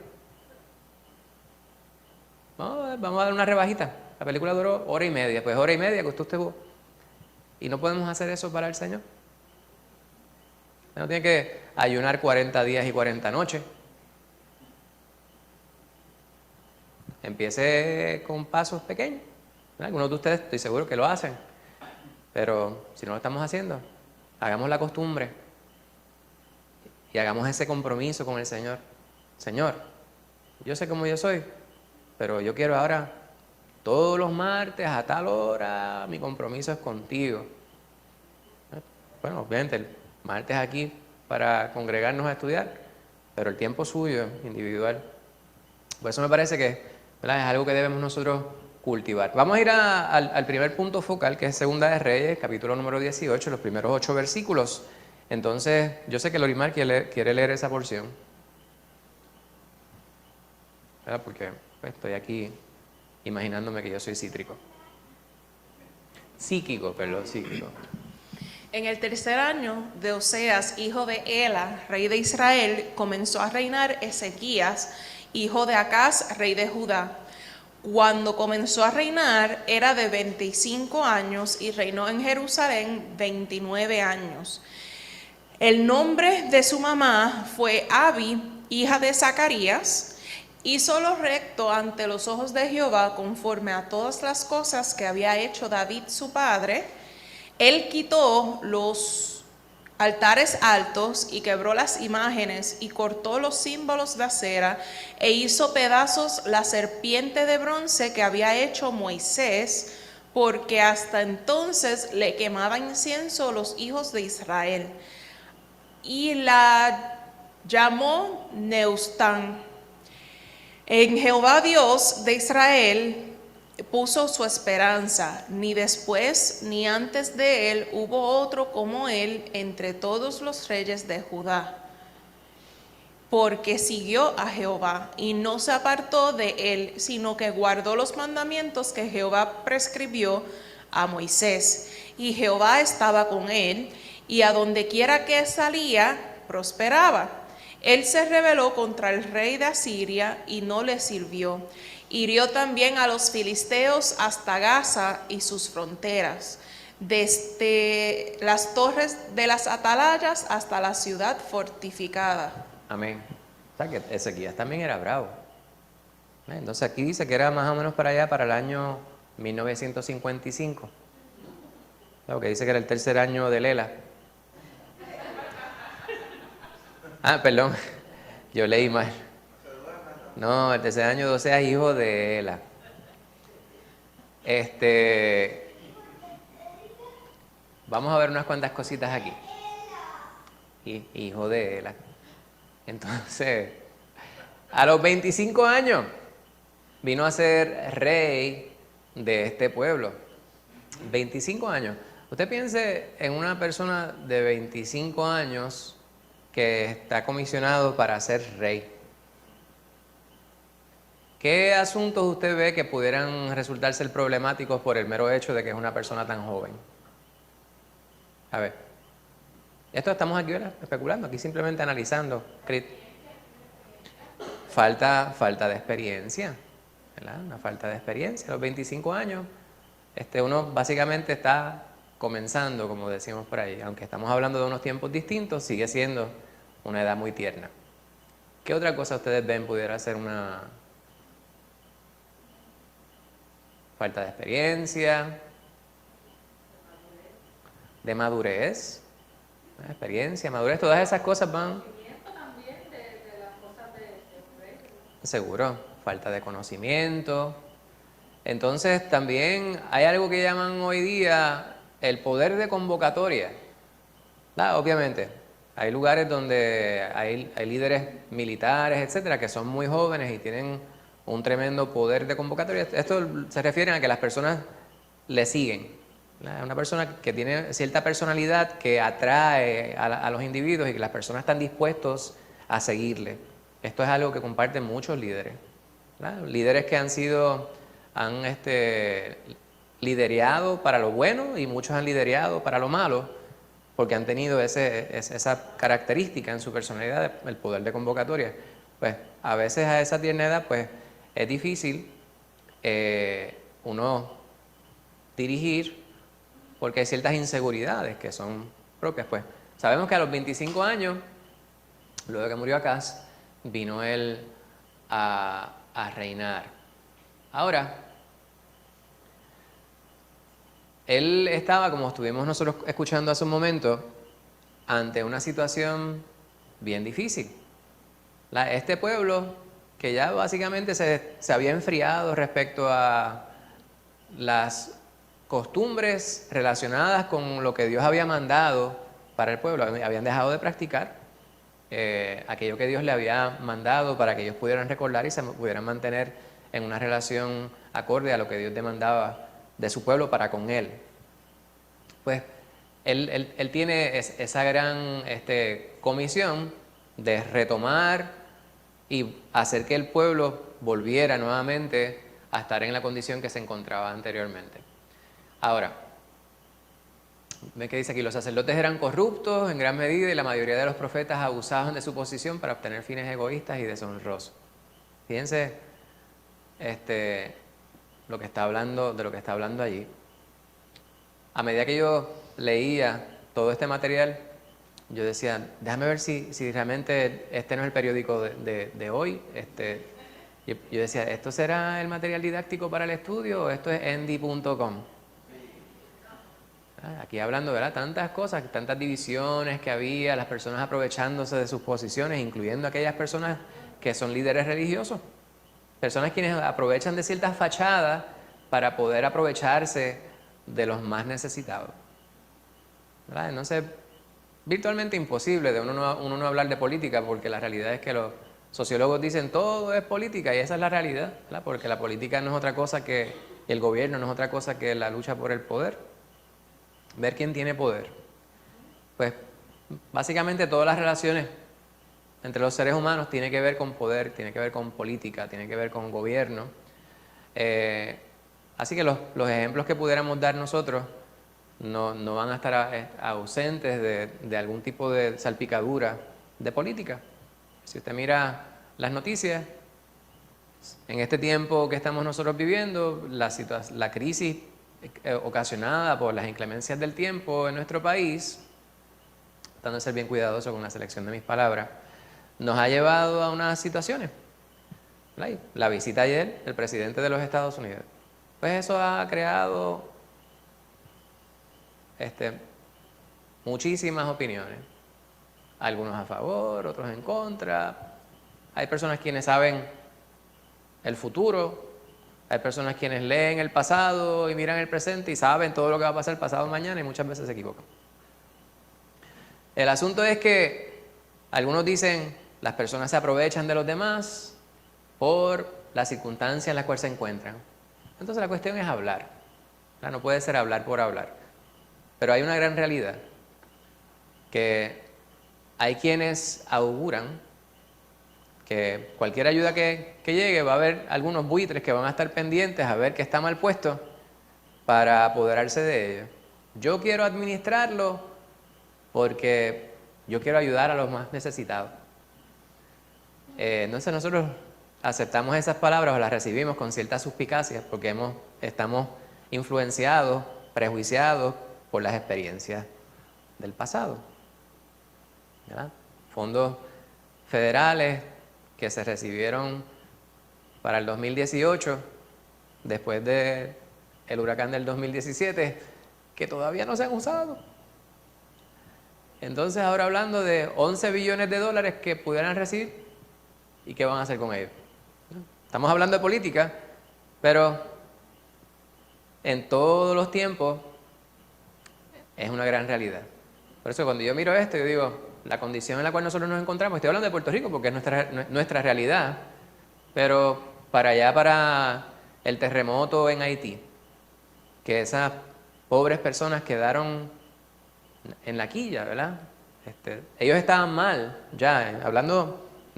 Vamos a dar una rebajita. La película duró 1 hora y media, pues 1 hora y media costó usted. Y no podemos hacer eso para el Señor. No tiene que ayunar 40 días y 40 noches. Empiece con pasos pequeños. Algunos de ustedes estoy seguro que lo hacen. Pero si no lo estamos haciendo, hagamos la costumbre. Y hagamos ese compromiso con el Señor. Señor, yo sé cómo yo soy, pero yo quiero ahora, todos los martes a tal hora, mi compromiso es contigo. Bueno, obviamente el martes aquí para congregarnos a estudiar, pero el tiempo suyo, individual. Por eso me parece que, ¿verdad?, es algo que debemos nosotros cultivar. Vamos a ir al primer punto focal, que es Segunda de Reyes, capítulo número 18, los primeros 8 versículos. Entonces, yo sé que Lorimar quiere leer esa porción, ¿verdad?, porque pues, estoy aquí imaginándome que yo soy psíquico. Psíquico. En el 3er año de Oseas, hijo de Ela, rey de Israel, comenzó a reinar Ezequías, hijo de Acaz, rey de Judá. Cuando comenzó a reinar era de 25 años y reinó en Jerusalén 29 años. El nombre de su mamá fue Abi, hija de Zacarías. Hizo lo recto ante los ojos de Jehová conforme a todas las cosas que había hecho David su padre. Él quitó los altares altos y quebró las imágenes y cortó los símbolos de acera e hizo pedazos la serpiente de bronce que había hecho Moisés, porque hasta entonces le quemaban incienso los hijos de Israel. Y la llamó Neustán. En Jehová Dios de Israel puso su esperanza, ni después ni antes de él hubo otro como él entre todos los reyes de Judá, porque siguió a Jehová y no se apartó de él, sino que guardó los mandamientos que Jehová prescribió a Moisés. Y Jehová estaba con él, y a donde quiera que salía, prosperaba. Él se rebeló contra el rey de Asiria y no le sirvió. Hirió también a los filisteos hasta Gaza y sus fronteras, desde las torres de las atalayas hasta la ciudad fortificada. Amén. O sea que Ezequías también era bravo. Entonces aquí dice que era más o menos para allá, para el año 1955. Claro, que dice que era el tercer año de Lela. Ah, perdón, yo leí mal. No, el tercer año de Oseas, hijo de Ela. Vamos a ver unas cuantas cositas aquí. Hijo de Ela. Entonces, a los 25 años vino a ser rey de este pueblo. 25 años. Usted piense en una persona de 25 años que está comisionado para ser rey. ¿Qué asuntos usted ve que pudieran resultar ser problemáticos por el mero hecho de que es una persona tan joven? A ver. Esto estamos aquí, ¿verdad?, especulando, aquí simplemente analizando. Falta de experiencia, ¿verdad? Una falta de experiencia. A los 25 años, uno básicamente está comenzando, como decimos por ahí. Aunque estamos hablando de unos tiempos distintos, sigue siendo una edad muy tierna. ¿Qué otra cosa ustedes ven pudiera ser una falta de experiencia, de madurez? Experiencia, madurez, todas esas cosas van. Seguro, falta de conocimiento. Entonces también hay algo que llaman hoy día el poder de convocatoria. Obviamente, hay lugares donde hay líderes militares, etcétera, que son muy jóvenes y tienen un tremendo poder de convocatoria. Esto se refiere a que las personas le siguen. Una persona que tiene cierta personalidad que atrae a los individuos y que las personas están dispuestos a seguirle. Esto es algo que comparten muchos líderes. Líderes que han liderado para lo bueno y muchos han liderado para lo malo, porque han tenido esa característica en su personalidad, el poder de convocatoria. Pues a veces a esa tierna edad pues es difícil uno dirigir, porque hay ciertas inseguridades que son propias. Pues sabemos que a los 25 años, luego de que murió Acaz, vino él a reinar. Ahora, él estaba, como estuvimos nosotros escuchando hace un momento, ante una situación bien difícil. Este pueblo, que ya básicamente se había enfriado respecto a las costumbres relacionadas con lo que Dios había mandado para el pueblo, habían dejado de practicar aquello que Dios le había mandado para que ellos pudieran recordar y se pudieran mantener en una relación acorde a lo que Dios demandaba de su pueblo para con él. Pues él tiene esa gran comisión de retomar y hacer que el pueblo volviera nuevamente a estar en la condición que se encontraba anteriormente. Ahora, ve que dice aquí, los sacerdotes eran corruptos en gran medida y la mayoría de los profetas abusaban de su posición para obtener fines egoístas y deshonrosos. Fíjense lo que está hablando allí. A medida que yo leía todo este material, yo decía, déjame ver si realmente este no es el periódico de hoy. Yo decía, ¿esto será el material didáctico para el estudio o esto es endy.com? Aquí hablando, ¿verdad? Tantas cosas, tantas divisiones que había, las personas aprovechándose de sus posiciones, incluyendo aquellas personas que son líderes religiosos. Personas quienes aprovechan de ciertas fachadas para poder aprovecharse de los más necesitados. ¿Verdad? Entonces, virtualmente imposible de uno no hablar de política, porque la realidad es que los sociólogos dicen todo es política y esa es la realidad, ¿verdad? Porque la política no es otra cosa que el gobierno, no es otra cosa que la lucha por el poder. Ver quién tiene poder. Pues básicamente todas las relaciones entre los seres humanos tienen que ver con poder, tienen que ver con política, tienen que ver con gobierno. Así que los ejemplos que pudiéramos dar nosotros no van a estar ausentes de algún tipo de salpicadura de política. Si usted mira las noticias, en este tiempo que estamos nosotros viviendo, la crisis ocasionada por las inclemencias del tiempo en nuestro país, tratando de ser bien cuidadoso con la selección de mis palabras, nos ha llevado a unas situaciones. La visita ayer del presidente de los Estados Unidos, pues eso ha creado muchísimas opiniones. Algunos a favor, otros en contra. Hay personas quienes saben el futuro. Hay personas quienes leen el pasado y miran el presente y saben todo lo que va a pasar pasado mañana y muchas veces se equivocan. El asunto es que algunos dicen las personas se aprovechan de los demás por las circunstancias en las cuales se encuentran. Entonces la cuestión es hablar. No puede ser hablar por hablar. Pero hay una gran realidad, que hay quienes auguran que cualquier ayuda que llegue va a haber algunos buitres que van a estar pendientes a ver qué está mal puesto para apoderarse de ello. Yo quiero administrarlo porque yo quiero ayudar a los más necesitados. Entonces nosotros aceptamos esas palabras o las recibimos con cierta suspicacia porque estamos influenciados, prejuiciados por las experiencias del pasado. ¿Verdad? Fondos federales que se recibieron para el 2018, después del huracán del 2017, que todavía no se han usado. Entonces ahora hablando de 11 billones de dólares que pudieran recibir, ¿y qué van a hacer con ellos? Estamos hablando de política, pero en todos los tiempos es una gran realidad. Por eso cuando yo miro esto, yo digo, la condición en la cual nosotros nos encontramos, estoy hablando de Puerto Rico porque es nuestra realidad, pero para allá, para el terremoto en Haití, que esas pobres personas quedaron en la quilla, ¿verdad? Ellos estaban mal, ya, no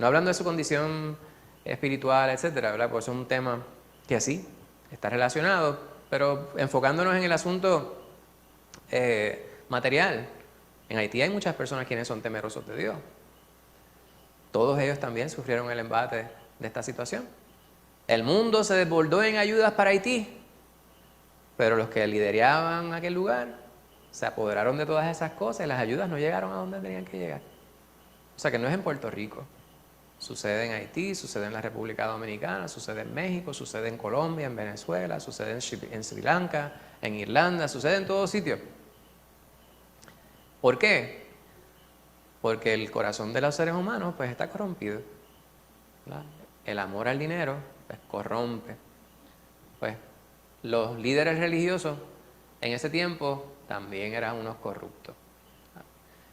hablando de su condición espiritual, etcétera, ¿verdad? Pues es un tema que sí, está relacionado, pero enfocándonos en el asunto material. En Haití hay muchas personas quienes son temerosos de Dios. Todos ellos también sufrieron el embate de esta situación. El mundo se desbordó en ayudas para Haití, pero los que lideraban aquel lugar se apoderaron de todas esas cosas y las ayudas no llegaron a donde tenían que llegar. O sea que no es en Puerto Rico. Sucede en Haití, sucede en la República Dominicana, sucede en México, sucede en Colombia, en Venezuela, sucede en Sri Lanka, en Irlanda, sucede en todos sitios. ¿Por qué? Porque el corazón de los seres humanos pues está corrompido, ¿verdad? El amor al dinero pues corrompe. Pues los líderes religiosos en ese tiempo también eran unos corruptos.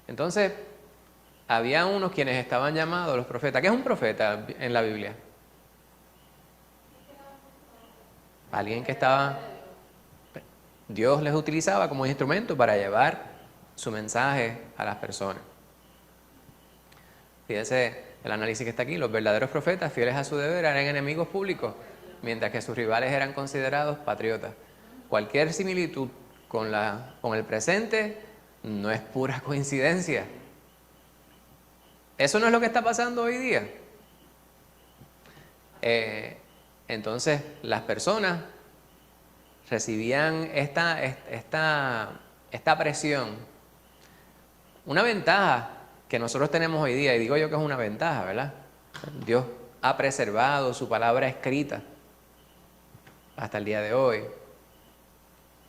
Entonces, había unos quienes estaban llamados los profetas. ¿Qué es un profeta en la Biblia? Alguien que Dios les utilizaba como instrumento para llevar su mensaje a las personas. Fíjense el análisis que está aquí. Los verdaderos profetas, fieles a su deber, eran enemigos públicos, mientras que sus rivales eran considerados patriotas. Cualquier similitud con el presente no es pura coincidencia. Eso no es lo que está pasando hoy día. Entonces, las personas recibían esta presión. Una ventaja que nosotros tenemos hoy día, y digo yo que es una ventaja, ¿verdad? Dios ha preservado su palabra escrita hasta el día de hoy.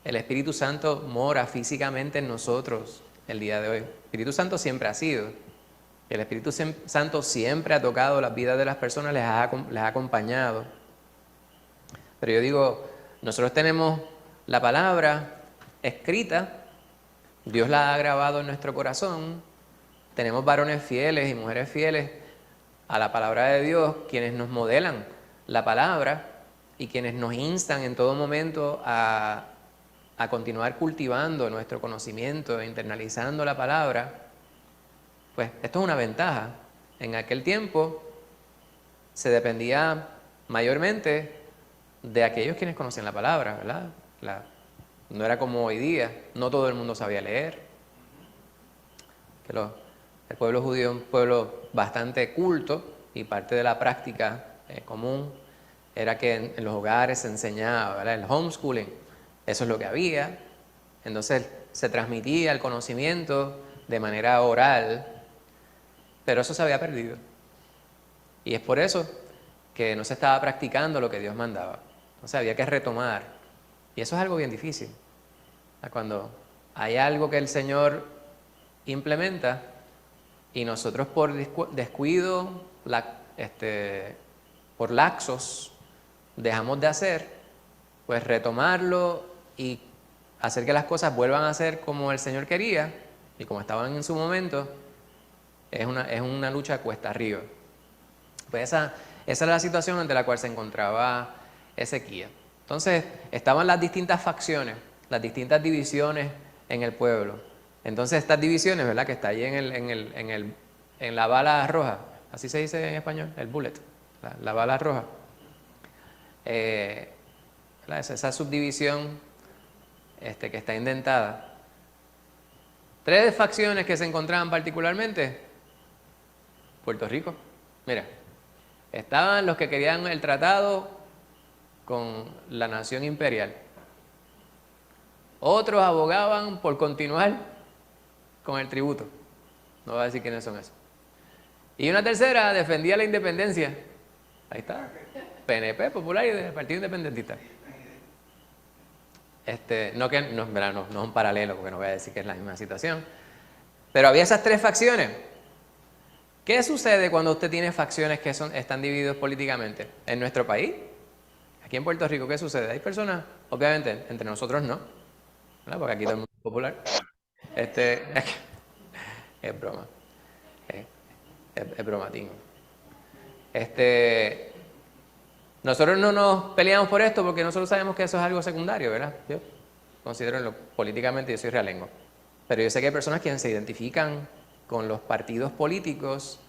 El Espíritu Santo mora físicamente en nosotros el día de hoy. El Espíritu Santo siempre ha sido. El Espíritu Santo siempre ha tocado las vidas de las personas, les ha acompañado. Pero yo digo, nosotros tenemos la palabra escrita, Dios la ha grabado en nuestro corazón, tenemos varones fieles y mujeres fieles a la palabra de Dios, quienes nos modelan la palabra y quienes nos instan en todo momento a continuar cultivando nuestro conocimiento, internalizando la palabra. Pues esto es una ventaja. En aquel tiempo se dependía mayormente de aquellos quienes conocían la palabra, ¿verdad? No era como hoy día, no todo el mundo sabía leer. El pueblo judío es un pueblo bastante culto y parte de la práctica común era que en los hogares se enseñaba, ¿verdad? El homeschooling, eso es lo que había. Entonces se transmitía el conocimiento de manera oral, pero eso se había perdido. Y es por eso que no se estaba practicando lo que Dios mandaba. Entonces había que retomar. Y eso es algo bien difícil. Cuando hay algo que el Señor implementa y nosotros por descuido, por laxos, dejamos de hacer, pues retomarlo y hacer que las cosas vuelvan a ser como el Señor quería y como estaban en su momento, es una lucha cuesta arriba. Pues esa era la situación ante la cual se encontraba Ezequías. Entonces, estaban las distintas facciones, las distintas divisiones en el pueblo. Entonces, estas divisiones, ¿verdad? Que está ahí en la bala roja, así se dice en español, el bullet, la bala roja. Esa subdivisión que está indentada. 3 facciones que se encontraban particularmente. Puerto Rico, mira, estaban los que querían el tratado con la nación imperial. Otros abogaban por continuar con el tributo. No voy a decir quiénes son esos. Y una tercera defendía la independencia. Ahí está. PNP, Popular y del Partido Independentista. No es un paralelo, porque no voy a decir que es la misma situación. Pero había esas 3 facciones. ¿Qué sucede cuando usted tiene facciones que están divididas políticamente? En nuestro país, aquí en Puerto Rico, ¿qué sucede? Hay personas, obviamente, entre nosotros no, ¿verdad? Porque aquí todo el mundo es popular. Es broma. Es bromatín. Nosotros no nos peleamos por esto porque nosotros sabemos que eso es algo secundario, ¿verdad? Yo considero políticamente, yo soy realengo. Pero yo sé que hay personas que se identifican con los partidos políticos,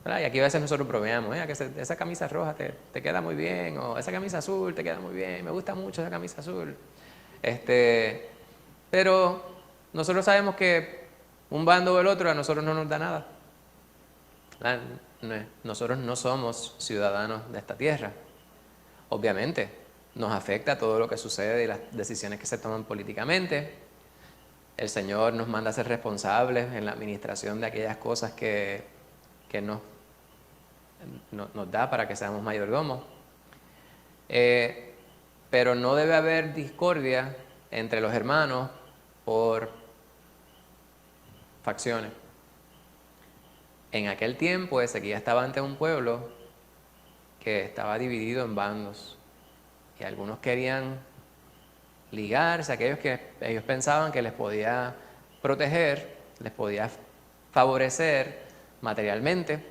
¿verdad? Y aquí a veces nosotros bromeamos, que esa camisa roja te queda muy bien, o esa camisa azul te queda muy bien, me gusta mucho esa camisa azul. Pero nosotros sabemos que un bando o el otro a nosotros no nos da nada. Nosotros no somos ciudadanos de esta tierra. Obviamente, nos afecta todo lo que sucede y las decisiones que se toman políticamente. El Señor nos manda a ser responsables en la administración de aquellas cosas que nos da para que seamos mayordomos. Pero no debe haber discordia entre los hermanos por facciones. En aquel tiempo Ezequías estaba ante un pueblo que estaba dividido en bandos y algunos querían ligarse, aquellos que ellos pensaban que les podía proteger, les podía favorecer materialmente,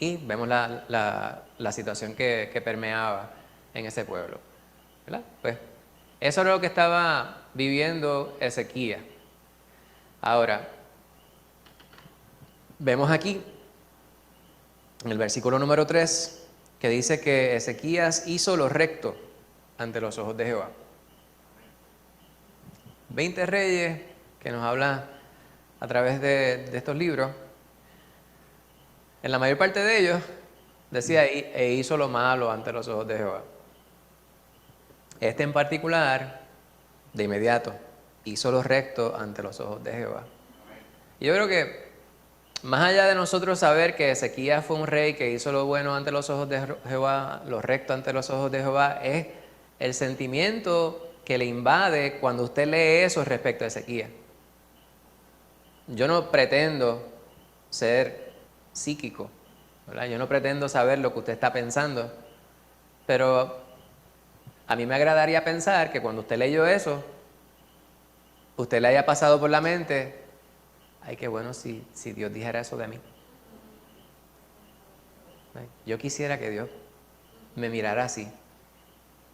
y vemos la situación que permeaba en ese pueblo, ¿verdad? Pues eso era lo que estaba viviendo Ezequías. Ahora, vemos aquí en el versículo número 3 que dice que Ezequías hizo lo recto ante los ojos de Jehová. 20 reyes que nos habla a través de estos libros, en la mayor parte de ellos decía e hizo lo malo ante los ojos de Jehová. Este en particular, de inmediato, hizo lo recto ante los ojos de Jehová. Y yo creo que más allá de nosotros saber que Ezequías fue un rey que hizo lo bueno ante los ojos de Jehová, lo recto ante los ojos de Jehová, es el sentimiento que le invade cuando usted lee eso respecto a Ezequías. Yo no pretendo ser psíquico, ¿verdad? Yo no pretendo saber lo que usted está pensando, pero a mí me agradaría pensar que cuando usted leyó eso, usted le haya pasado por la mente, ay, qué bueno si Dios dijera eso de mí. Yo quisiera que Dios me mirara así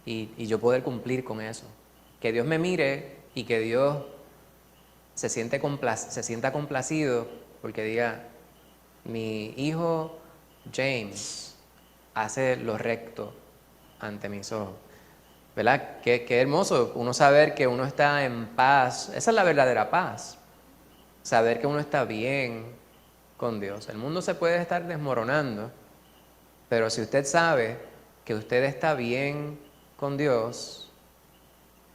y yo poder cumplir con eso. Que Dios me mire y que Dios se sienta complacido porque diga, mi hijo James hace lo recto ante mis ojos. ¿Verdad? Qué hermoso uno saber que uno está en paz. Esa es la verdadera paz. Saber que uno está bien con Dios. El mundo se puede estar desmoronando, pero si usted sabe que usted está bien con Dios,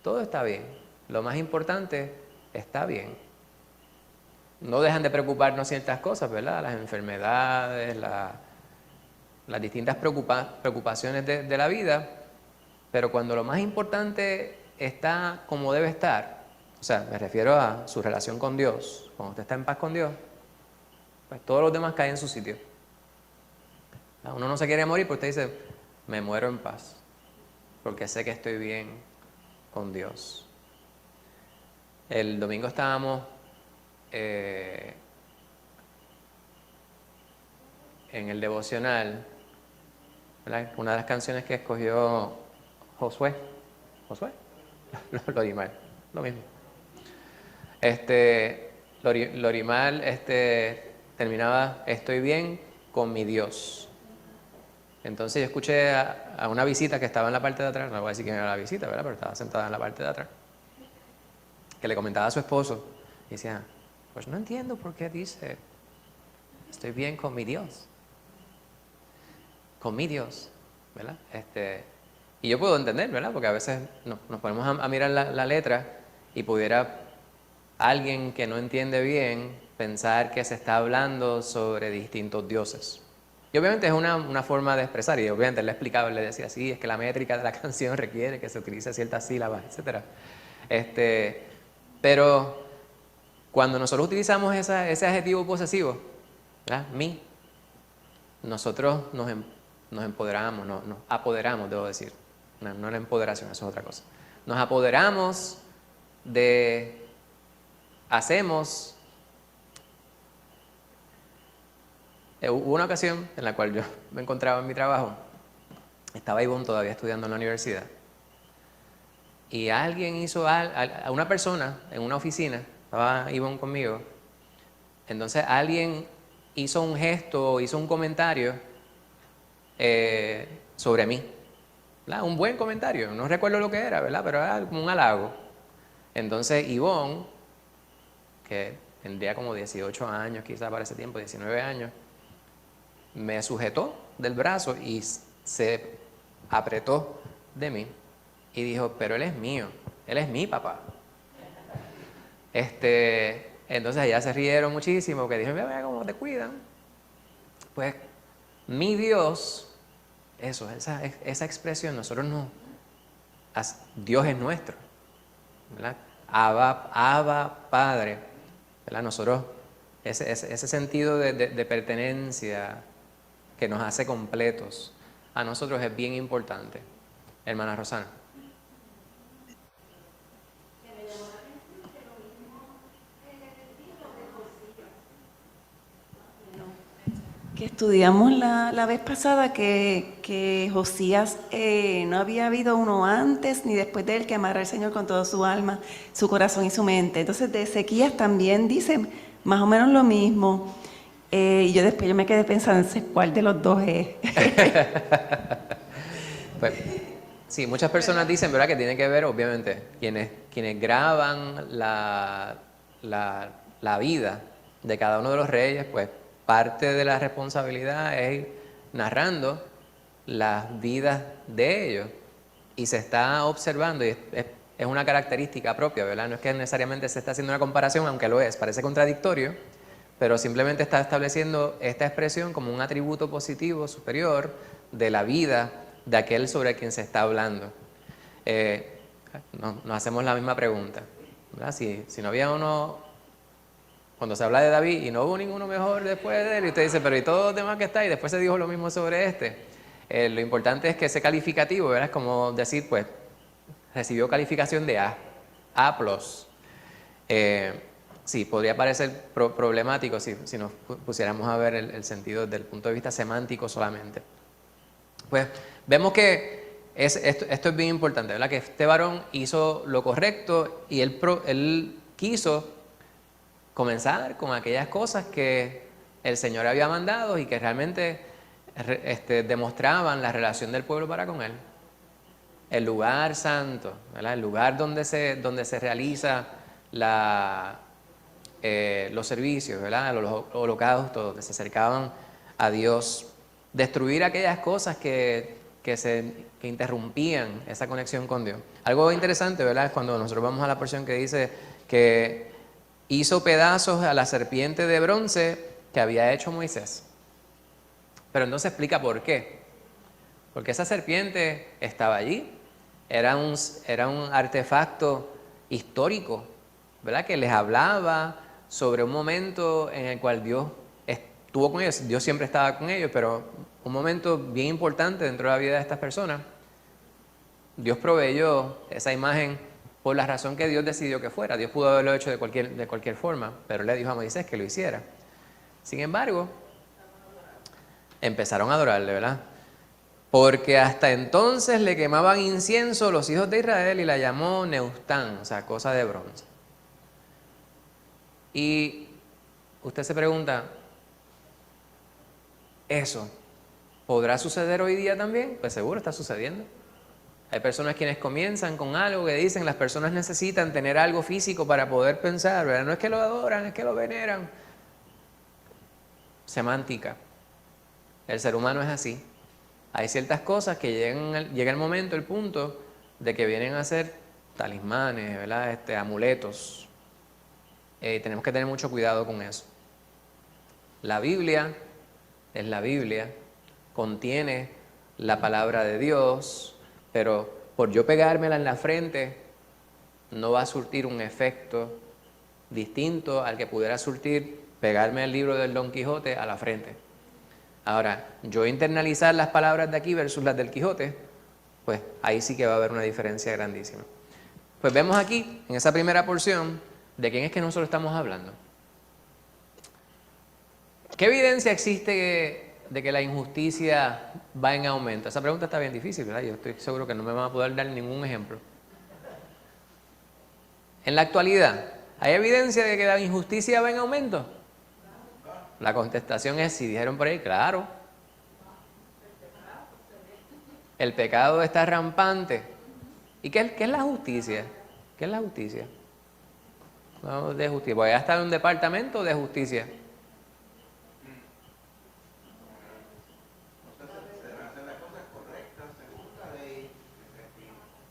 todo está bien. Lo más importante, está bien. No dejan de preocuparnos ciertas cosas, ¿verdad? Las enfermedades, las distintas preocupaciones de la vida, pero cuando lo más importante está como debe estar, O sea, me refiero a su relación con Dios. Cuando usted está en paz con Dios, pues todos los demás caen en su sitio. Uno no se quiere morir, pero usted dice, me muero en paz, porque sé que estoy bien con Dios. El domingo estábamos en el devocional, ¿verdad? Una de las canciones que escogió Josué, Lorimar, lo mismo. Lorimar terminaba, estoy bien con mi Dios. Entonces yo escuché a una visita que estaba en la parte de atrás, no voy a decir quién era la visita, ¿verdad? Pero estaba sentada en la parte de atrás, que le comentaba a su esposo, y decía, pues no entiendo por qué dice, estoy bien con mi Dios. Con mi Dios, ¿verdad? Y yo puedo entender, ¿verdad? Porque a veces nos ponemos a mirar la letra y pudiera alguien que no entiende bien pensar que se está hablando sobre distintos dioses. Y obviamente es una forma de expresar, y obviamente él le explicaba, él le decía, sí, es que la métrica de la canción requiere que se utilice ciertas sílabas, etc. Pero cuando nosotros utilizamos ese adjetivo posesivo, ¿verdad? Mi, nosotros nos empoderamos, nos apoderamos, debo decir. No la empoderación, eso es otra cosa. Nos apoderamos hacemos. Hubo una ocasión en la cual yo me encontraba en mi trabajo, estaba Ivonne todavía estudiando en la universidad, y alguien hizo a una persona en una oficina, estaba Ivonne conmigo, entonces alguien hizo un gesto, hizo un comentario sobre mí, ¿verdad? Un buen comentario, no recuerdo lo que era, ¿verdad? Pero era como un halago. Entonces Ivonne, que tendría como 18 años quizá para ese tiempo, 19 años, me sujetó del brazo y se apretó de mí y dijo, pero él es mío, él es mi papá. Entonces allá se rieron muchísimo, que dijeron, mira cómo te cuidan. Pues mi Dios, esa expresión, nosotros no, Dios es nuestro, ¿verdad? Abba, Padre, ¿verdad? Nosotros, ese sentido de pertenencia que nos hace completos, a nosotros es bien importante. Hermana Rosana. Que estudiamos la vez pasada que Josías no había habido uno antes ni después de él que amara al Señor con todo su alma, su corazón y su mente. Entonces de Ezequías también dice más o menos lo mismo. Y después yo me quedé pensando en cuál de los dos es. Pues, sí, muchas personas dicen, ¿verdad?, que tiene que ver, obviamente, quienes graban la vida de cada uno de los reyes, pues parte de la responsabilidad es ir narrando las vidas de ellos, y se está observando, y es una característica propia, ¿verdad? No es que necesariamente se está haciendo una comparación, aunque lo es, parece contradictorio, pero simplemente está estableciendo esta expresión como un atributo positivo superior de la vida de aquel sobre quien se está hablando. Nos hacemos la misma pregunta, ¿verdad? Si no había uno, cuando se habla de David y no hubo ninguno mejor después de él, y usted dice, pero ¿y todos los demás que está? Y después se dijo lo mismo sobre este. Lo importante es que ese calificativo, ¿verdad? Es como decir, pues, recibió calificación de A+. Sí, podría parecer problemático si nos pusiéramos a ver el sentido desde el punto de vista semántico solamente. Pues vemos que esto es bien importante, ¿verdad? Que este varón hizo lo correcto y él quiso comenzar con aquellas cosas que el Señor había mandado y que realmente demostraban la relación del pueblo para con Él. El lugar santo, ¿verdad? El lugar donde se realiza los servicios, ¿verdad? Los holocaustos, donde se acercaban a Dios. Destruir aquellas cosas que interrumpían esa conexión con Dios. Algo interesante, ¿verdad?, es cuando nosotros vamos a la porción que dice que hizo pedazos a la serpiente de bronce que había hecho Moisés. Pero entonces explica por qué. Porque esa serpiente estaba allí, era un artefacto histórico ¿verdad? Que les hablaba sobre un momento en el cual Dios estuvo con ellos. Dios siempre estaba con ellos, pero un momento bien importante dentro de la vida de estas personas. Dios proveyó esa imagen por la razón que Dios decidió que fuera. Dios pudo haberlo hecho de cualquier forma, pero le dijo a Moisés que lo hiciera. Sin embargo, empezaron a adorarle, ¿verdad? Porque hasta entonces le quemaban incienso los hijos de Israel y la llamó Neustán, o sea, cosa de bronce. Y usted se pregunta, ¿eso podrá suceder hoy día también? Pues seguro está sucediendo. Hay personas quienes comienzan con algo que dicen, las personas necesitan tener algo físico para poder pensar, ¿verdad? No es que lo adoran, es que lo veneran. Semántica. El ser humano es así. Hay ciertas cosas que llega el momento, el punto, de que vienen a ser talismanes, ¿verdad? Amuletos. Tenemos que tener mucho cuidado con eso. La Biblia es la Biblia, contiene la palabra de Dios, pero por yo pegármela en la frente, no va a surtir un efecto distinto al que pudiera surtir pegarme el libro del Don Quijote a la frente. Ahora, yo internalizar las palabras de aquí versus las del Quijote, pues ahí sí que va a haber una diferencia grandísima. Pues vemos aquí, en esa primera porción, de quién es que nosotros estamos hablando. ¿Qué evidencia existe de que la injusticia va en aumento? Esa pregunta está bien difícil, ¿verdad? Yo estoy seguro que no me van a poder dar ningún ejemplo. En la actualidad, ¿hay evidencia de que la injusticia va en aumento? La contestación es, si dijeron por ahí, claro. El pecado está rampante. ¿Y qué es la justicia? ¿Qué es la justicia? No, de justicia. Voy a estar en un departamento de justicia.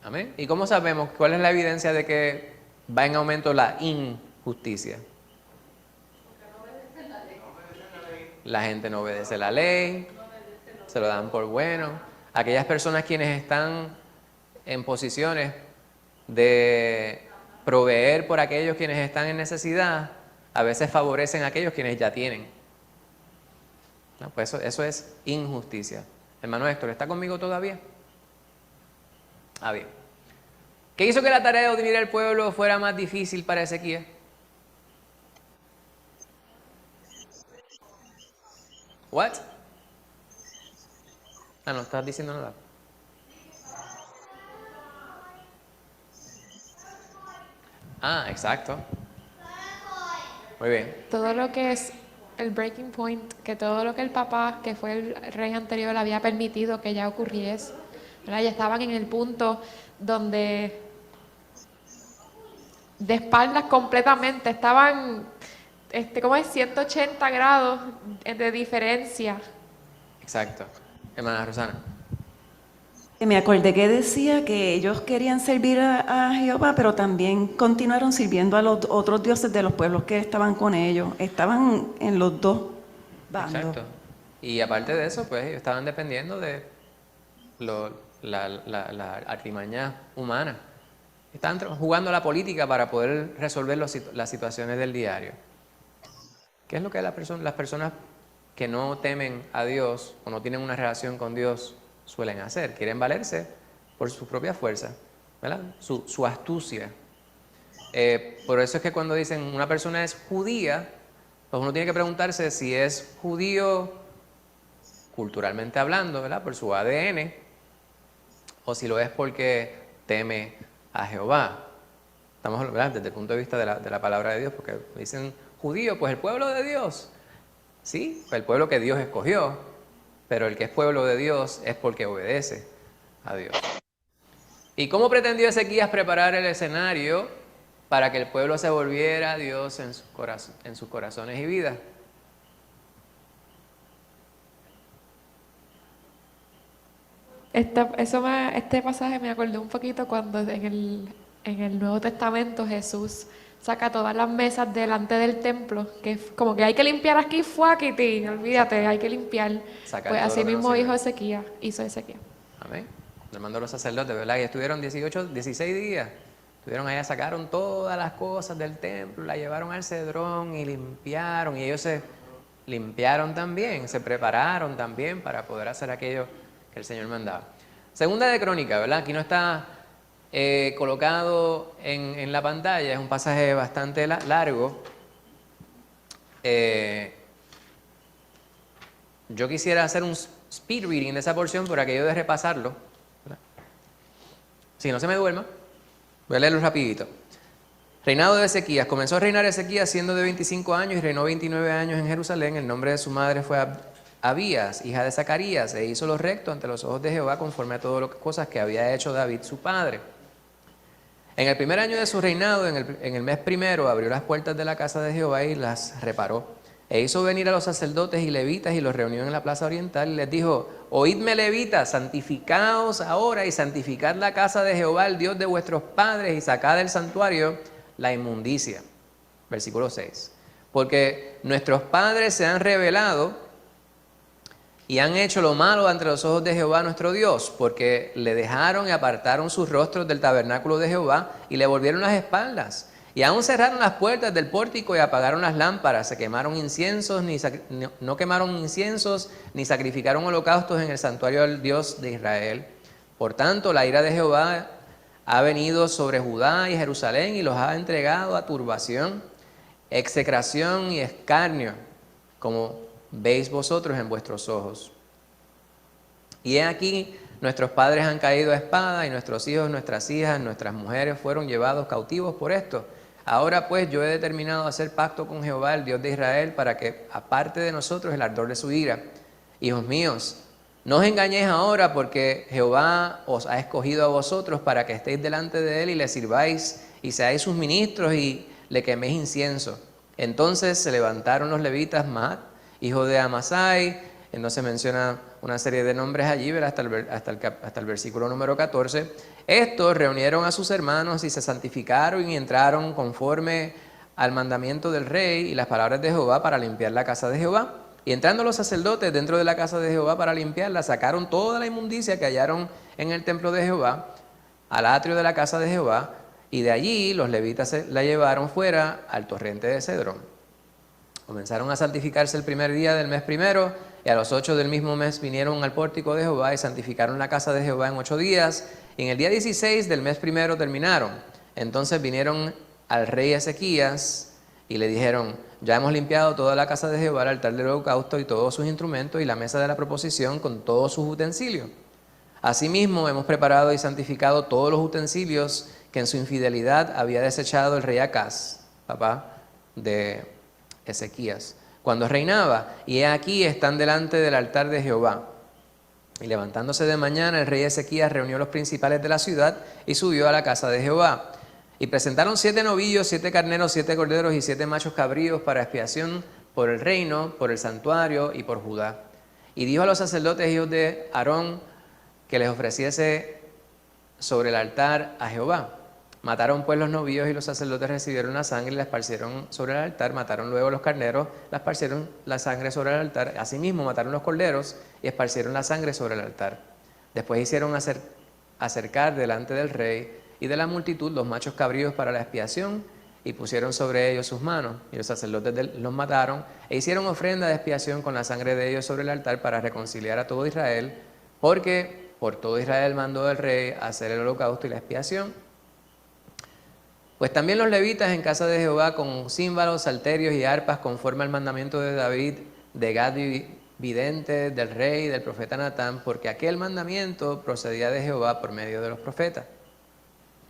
Amén. ¿Y cómo sabemos cuál es la evidencia de que va en aumento la injusticia? La gente no obedece la ley, se lo dan por bueno. Aquellas personas quienes están en posiciones de proveer por aquellos quienes están en necesidad, a veces favorecen a aquellos quienes ya tienen. No, pues eso es injusticia. Hermano Héctor, ¿está conmigo todavía? Ah, bien. ¿Qué hizo que la tarea de unir al pueblo fuera más difícil para Ezequías? ¿What? Ah, no estás diciendo nada. Ah, exacto. Muy bien. Todo lo que es el breaking point, que todo lo que el papá, que fue el rey anterior, había permitido que ya ocurriese, ¿verdad? Ya estaban en el punto donde de espaldas completamente, estaban, ¿cómo es? 180 grados de diferencia. Exacto. Hermana Rosana. Me acordé que decía que ellos querían servir a Jehová, pero también continuaron sirviendo a los otros dioses de los pueblos que estaban con ellos. Estaban en los dos bandos. Exacto. Y aparte de eso, pues ellos estaban dependiendo de la artimaña humana. Estaban jugando la política para poder resolver las situaciones del diario. ¿Qué es lo que las personas que no temen a Dios o no tienen una relación con Dios suelen hacer? Quieren valerse por su propia fuerza, ¿verdad? Su astucia. Por eso es que cuando dicen una persona es judía, pues uno tiene que preguntarse si es judío culturalmente hablando, ¿verdad? Por su ADN, o si lo es porque teme a Jehová. Estamos hablando, ¿verdad? Desde el punto de vista de la palabra de Dios, porque dicen judío, pues el pueblo de Dios. Sí, el pueblo que Dios escogió, pero el que es pueblo de Dios es porque obedece a Dios. ¿Y cómo pretendió Ezequías preparar el escenario para que el pueblo se volviera a Dios en sus corazones y vidas? Este pasaje me acordó un poquito cuando en el Nuevo Testamento Jesús saca todas las mesas delante del templo, que es como que hay que limpiar aquí, fuáquiti, olvídate, hay que limpiar. Sacar Pues todo así lo que no mismo sirve. hizo Ezequías. Amén. Le mandó a los sacerdotes, ¿verdad? Y estuvieron 16 días Estuvieron allá, sacaron todas las cosas del templo, la llevaron al Cedrón y limpiaron. Y ellos se limpiaron también, se prepararon también para poder hacer aquello que el Señor mandaba. Segunda de Crónicas, ¿verdad? Aquí no está colocado en la pantalla, es un pasaje bastante largo. Yo quisiera hacer un speed reading de esa porción por aquello de repasarlo, ¿verdad? Si no se me duerma, voy a leerlo rapidito. Reinado de Ezequías. Comenzó a reinar Ezequías siendo de 25 años y reinó 29 años en Jerusalén. El nombre de su madre fue Abías, hija de Zacarías, e hizo lo recto ante los ojos de Jehová conforme a todas las cosas que había hecho David su padre. En el primer año de su reinado, en el mes primero, abrió las puertas de la casa de Jehová y las reparó. E hizo venir a los sacerdotes y levitas y los reunió en la plaza oriental y les dijo: oídme, levitas, santificaos ahora y santificad la casa de Jehová, el Dios de vuestros padres, y sacad del santuario la inmundicia. Versículo 6. Porque nuestros padres se han rebelado y han hecho lo malo ante los ojos de Jehová nuestro Dios, porque le dejaron y apartaron sus rostros del tabernáculo de Jehová y le volvieron las espaldas. Y aún cerraron las puertas del pórtico y apagaron las lámparas, se quemaron inciensos, no quemaron inciensos, ni sacrificaron holocaustos en el santuario del Dios de Israel. Por tanto, la ira de Jehová ha venido sobre Judá y Jerusalén y los ha entregado a turbación, execración y escarnio, como veis vosotros en vuestros ojos. Y he aquí, nuestros padres han caído a espada, y nuestros hijos, nuestras hijas, nuestras mujeres fueron llevados cautivos por esto. Ahora pues yo he determinado hacer pacto con Jehová, el Dios de Israel, para que aparte de nosotros el ardor de su ira. Hijos míos, no os engañéis ahora, porque Jehová os ha escogido a vosotros para que estéis delante de él y le sirváis y seáis sus ministros y le queméis incienso. Entonces se levantaron los levitas, Maat, hijo de Amasai. Entonces menciona una serie de nombres allí, hasta el versículo número 14. Estos reunieron a sus hermanos y se santificaron y entraron conforme al mandamiento del rey y las palabras de Jehová para limpiar la casa de Jehová. Y entrando los sacerdotes dentro de la casa de Jehová para limpiarla, sacaron toda la inmundicia que hallaron en el templo de Jehová, al atrio de la casa de Jehová, y de allí los levitas la llevaron fuera al torrente de Cedrón. Comenzaron a santificarse el primer día del mes primero, y a los 8 del mismo mes vinieron al pórtico de Jehová y santificaron la casa de Jehová en 8 días, y en el día 16 del mes primero terminaron. Entonces vinieron al rey Ezequías y le dijeron: ya hemos limpiado toda la casa de Jehová, el altar del holocausto y todos sus instrumentos, y la mesa de la proposición con todos sus utensilios. Asimismo hemos preparado y santificado todos los utensilios que en su infidelidad había desechado el rey Acaz, papá de Ezequías, cuando reinaba, y he aquí están delante del altar de Jehová. Y levantándose de mañana, el rey Ezequías reunió a los principales de la ciudad y subió a la casa de Jehová. Y presentaron 7 novillos, 7 carneros, 7 corderos y 7 machos cabríos para expiación por el reino, por el santuario y por Judá. Y dijo a los sacerdotes hijos de Aarón que les ofreciese sobre el altar a Jehová. Mataron pues los novillos, y los sacerdotes recibieron la sangre y la esparcieron sobre el altar. Mataron luego los carneros, la esparcieron la sangre sobre el altar. Asimismo mataron los corderos y esparcieron la sangre sobre el altar. Después hicieron acercar delante del rey y de la multitud los machos cabríos para la expiación, y pusieron sobre ellos sus manos, y los sacerdotes los mataron, e hicieron ofrenda de expiación con la sangre de ellos sobre el altar para reconciliar a todo Israel, porque por todo Israel mandó el rey hacer el holocausto y la expiación. Pues también los levitas en casa de Jehová con címbalos, salterios y arpas, conforme al mandamiento de David, de Gad vidente, del rey y del profeta Natán, porque aquel mandamiento procedía de Jehová por medio de los profetas.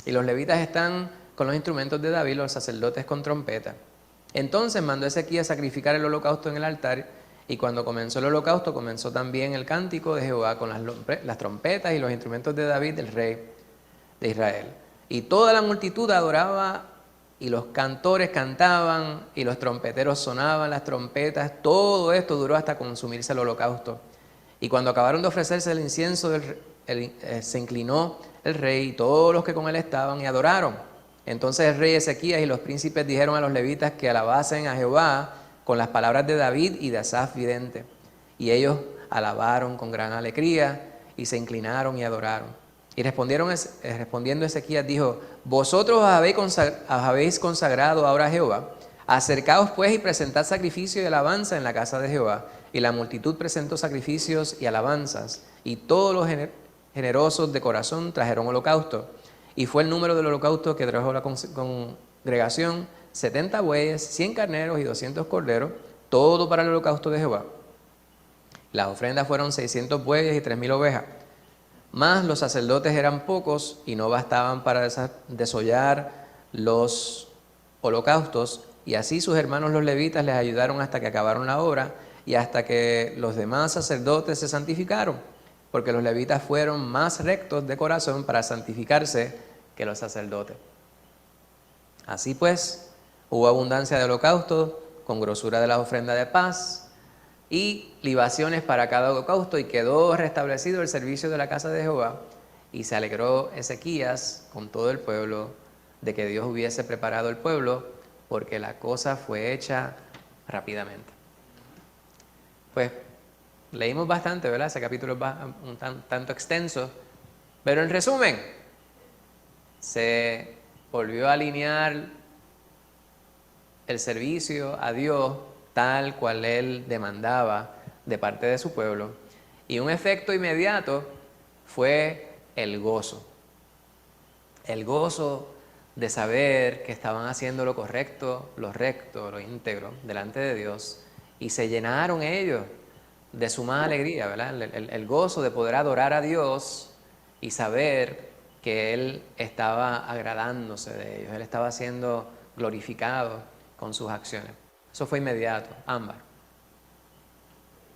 Y los levitas están con los instrumentos de David, los sacerdotes con trompeta. Entonces mandó Ezequías sacrificar el holocausto en el altar, y cuando comenzó el holocausto, comenzó también el cántico de Jehová con las trompetas y los instrumentos de David, el rey de Israel. Y toda la multitud adoraba, y los cantores cantaban, y los trompeteros sonaban las trompetas. Todo esto duró hasta consumirse el holocausto. Y cuando acabaron de ofrecerse el incienso, se inclinó el rey y todos los que con él estaban y adoraron. Entonces el rey Ezequías y los príncipes dijeron a los levitas que alabasen a Jehová con las palabras de David y de Asaf vidente. Y ellos alabaron con gran alegría y se inclinaron y adoraron. Y respondiendo Ezequías dijo, vosotros os habéis consagrado ahora a Jehová. Acercaos pues y presentad sacrificio y alabanza en la casa de Jehová. Y la multitud presentó sacrificios y alabanzas. Y todos los generosos de corazón trajeron holocausto. Y fue el número del holocausto que trajo la congregación 70 bueyes, 100 carneros y 200 corderos, todo para el holocausto de Jehová. Las ofrendas fueron 600 bueyes y 3000 ovejas. Mas los sacerdotes eran pocos y no bastaban para desollar los holocaustos, y así sus hermanos los levitas les ayudaron hasta que acabaron la obra y hasta que los demás sacerdotes se santificaron, porque los levitas fueron más rectos de corazón para santificarse que los sacerdotes. Así pues, hubo abundancia de holocaustos, con grosura de las ofrendas de paz y libaciones para cada holocausto, y quedó restablecido el servicio de la casa de Jehová. Y se alegró Ezequías con todo el pueblo de que Dios hubiese preparado el pueblo, porque la cosa fue hecha rápidamente. Pues leímos bastante, ¿verdad? Ese capítulo es un tanto extenso, pero en resumen, se volvió a alinear el servicio a Dios tal cual Él demandaba de parte de su pueblo, y un efecto inmediato fue el gozo de saber que estaban haciendo lo correcto, lo recto, lo íntegro delante de Dios, y se llenaron ellos de suma alegría, ¿verdad? El gozo de poder adorar a Dios y saber que Él estaba agradándose de ellos, Él estaba siendo glorificado con sus acciones. Eso fue inmediato. Ámbar.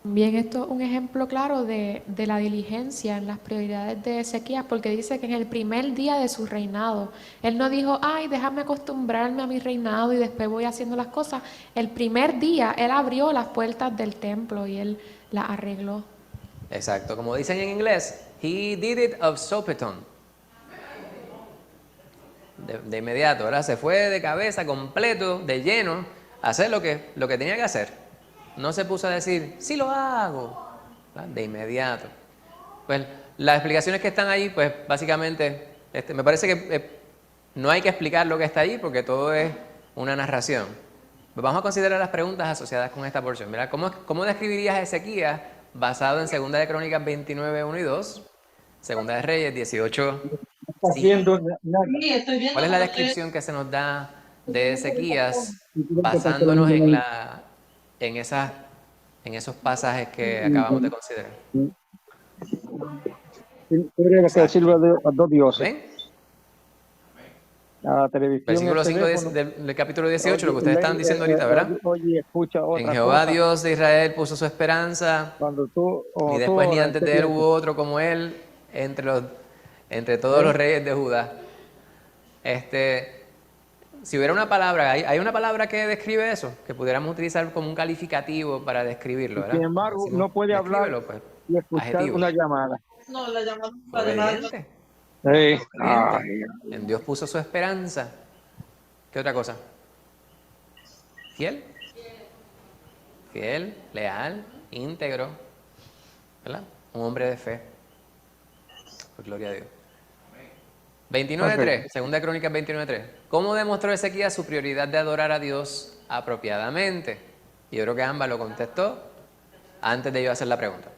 Bien, esto es un ejemplo claro de la diligencia en las prioridades de Ezequías, porque dice que en el primer día de su reinado, él no dijo, ay, déjame acostumbrarme a mi reinado y después voy haciendo las cosas. El primer día, él abrió las puertas del templo y él las arregló. Exacto, como dicen en inglés, he did it of sopetón. De inmediato, ¿verdad? Se fue de cabeza, completo, de lleno, a hacer lo que tenía que hacer. No se puso a decir, sí lo hago, ¿verdad? De inmediato. Pues las explicaciones que están ahí, pues básicamente, me parece que no hay que explicar lo que está ahí porque todo es una narración. Pues vamos a considerar las preguntas asociadas con esta porción. Mira, ¿cómo describirías a Ezequías basado en 2 de Crónicas 29, 1 y 2? 2 de Reyes 18, 5. ¿Cuál es la descripción que se nos da de Ezequías basándonos en esos pasajes que acabamos de considerar? Tendría que decirlo a dos dioses. ¿Ven? La televisión, Versículo el 5 teléfono. del capítulo 18, lo que ustedes estaban diciendo ahorita, ¿verdad? Oye, escucha otra En Jehová cosa. Dios de Israel puso su esperanza, Cuando tú, ni después ni antes de él hubo otro como él entre todos los reyes de Judá. Si hubiera una palabra, hay una palabra que describe eso, que pudiéramos utilizar como un calificativo para describirlo, ¿verdad? Sin embargo, Decimos, no puede hablar descríbelo, pues, y escuchar adjetivo. una llamada. Obediente. Sí. Obediente. En Dios puso su esperanza. ¿Qué otra cosa? Fiel. Fiel, leal, íntegro, ¿verdad? Un hombre de fe. Pues gloria a Dios. 29.3, 2 de Crónicas 29.3. ¿Cómo demostró Ezequías su prioridad de adorar a Dios apropiadamente? Y yo creo que Ámbar lo contestó antes de yo hacer la pregunta.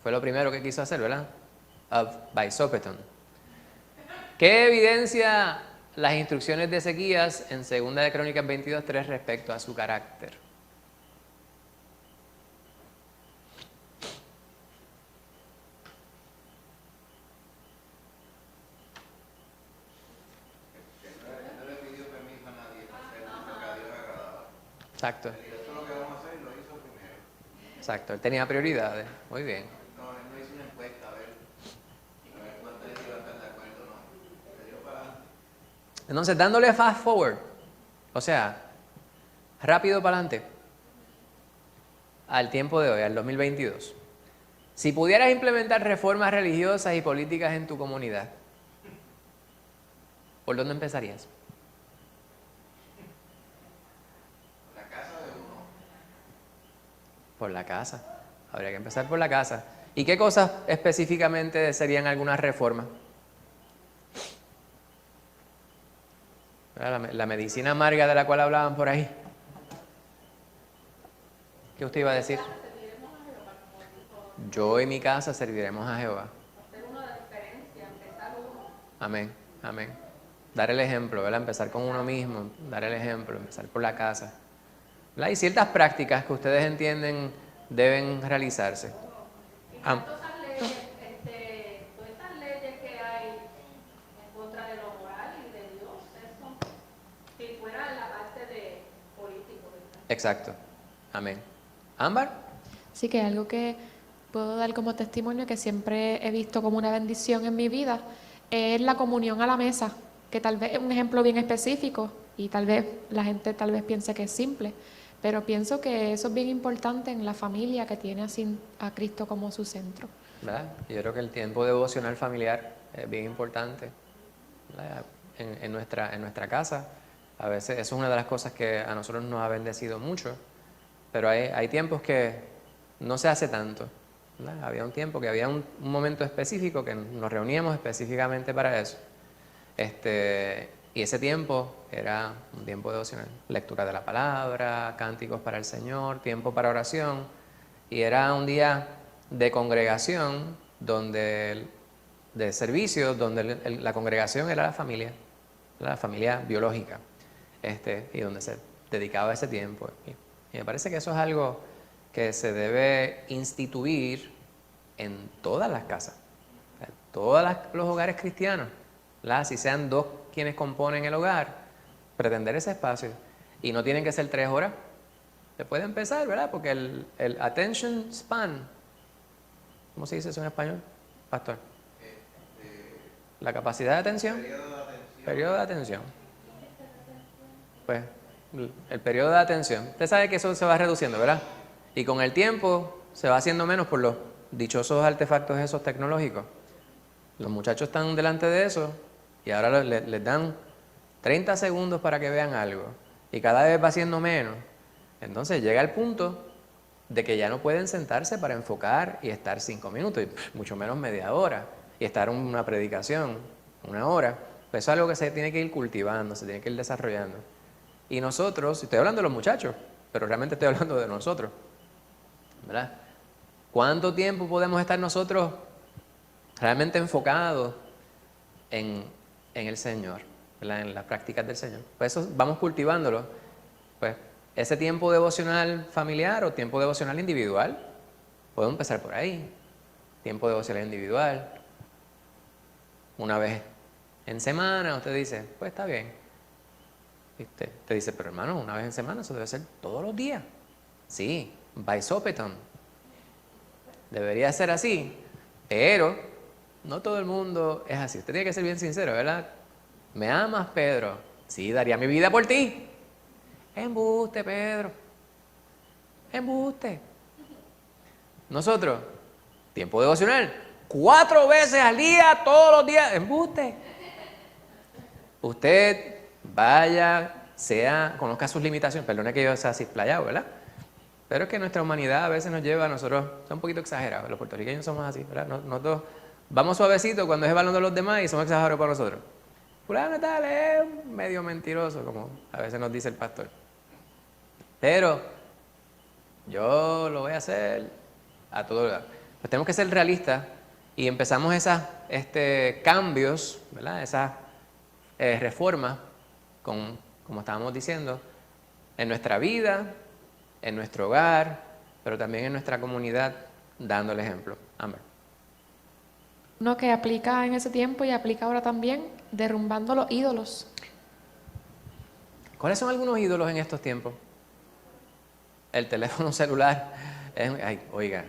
Fue lo primero que quiso hacer, ¿verdad? By sopetón. ¿Qué evidencia las instrucciones de Ezequías en 2 de Crónicas 22.3 respecto a su carácter? Exacto. Exacto, él tenía prioridades. Muy bien. Entonces, dándole fast forward, o sea, rápido para adelante, al tiempo de hoy, al 2022. Si pudieras implementar reformas religiosas y políticas en tu comunidad, ¿por dónde empezarías? Por la casa. Habría que empezar por la casa. ¿Y qué cosas específicamente serían algunas reformas? La medicina amarga de la cual hablaban por ahí. ¿Qué usted iba a decir? Yo y mi casa serviremos a Jehová. Amén, amén. Dar el ejemplo, ¿verdad? Empezar con uno mismo, dar el ejemplo, empezar por la casa. ¿Verdad? Hay ciertas prácticas que ustedes entienden deben realizarse. Todas estas leyes que hay en contra de lo moral y de Dios, eso, si fuera la parte de político, ¿verdad? Exacto. Amén. ¿Ámbar? Sí, que algo que puedo dar como testimonio que siempre he visto como una bendición en mi vida es la comunión a la mesa, que tal vez es un ejemplo bien específico y tal vez la gente tal vez piense que es simple, pero pienso que eso es bien importante en la familia que tiene así a Cristo como su centro. ¿Verdad? Yo creo que el tiempo devocional familiar es bien importante, ¿verdad? En nuestra casa. A veces eso es una de las cosas que a nosotros nos ha bendecido mucho, pero hay tiempos que no se hace tanto, ¿verdad? Había un tiempo que había un momento específico que nos reuníamos específicamente para eso. Y ese tiempo era un tiempo devocional, lectura de la palabra, cánticos para el Señor, tiempo para oración, y era un día de congregación, de servicio, donde la congregación era la familia biológica, y donde se dedicaba ese tiempo. Y me parece que eso es algo que se debe instituir en todas las casas, en todos los hogares cristianos, ¿verdad? Si sean dos quienes componen el hogar, pretender ese espacio. Y no tienen que ser 3 horas. Se puede empezar, ¿verdad? Porque el attention span, ¿cómo se dice eso en español, pastor? La capacidad de atención. Periodo de atención. Pues, el periodo de atención. Usted sabe que eso se va reduciendo, ¿verdad? Y con el tiempo se va haciendo menos por los dichosos artefactos esos tecnológicos. Los muchachos están delante de eso y ahora les dan 30 segundos para que vean algo y cada vez va siendo menos. Entonces llega el punto de que ya no pueden sentarse para enfocar y estar 5 minutos, y mucho menos media hora, y estar en una predicación, 1 hora. Pues eso es algo que se tiene que ir cultivando, se tiene que ir desarrollando. Y nosotros, estoy hablando de los muchachos, pero realmente estoy hablando de nosotros, ¿verdad? ¿Cuánto tiempo podemos estar nosotros realmente enfocados en el Señor, ¿verdad? En las prácticas del Señor? Pues eso vamos cultivándolo. Pues ese tiempo devocional familiar o tiempo devocional individual, podemos empezar por ahí. Tiempo devocional individual. Una vez en semana, usted dice, pues está bien. Y usted te dice, pero hermano, una vez en semana, eso debe ser todos los días. Sí, by sopetón. Debería ser así, pero no todo el mundo es así. Usted tiene que ser bien sincero, ¿verdad? ¿Me amas, Pedro? Sí, daría mi vida por ti. Embuste, Pedro. Embuste. Nosotros, tiempo devocional, 4 veces al día, todos los días. Embuste. Usted vaya, conozca sus limitaciones. Perdone que yo sea así playado, ¿verdad? Pero es que nuestra humanidad a veces nos lleva a nosotros, son un poquito exagerados. Los puertorriqueños somos así, ¿verdad? Nosotros vamos suavecito cuando es balón de los demás y somos exagerados para nosotros. Fulano tal es medio mentiroso, como a veces nos dice el pastor. Pero yo lo voy a hacer a todo lugar. Pues tenemos que ser realistas y empezamos esos cambios, ¿verdad? Esas reformas, como estábamos diciendo, en nuestra vida, en nuestro hogar, pero también en nuestra comunidad, dando el ejemplo. Amber. Uno que aplica en ese tiempo y aplica ahora también, derrumbando los ídolos. ¿Cuáles son algunos ídolos en estos tiempos? El teléfono celular. Oiga,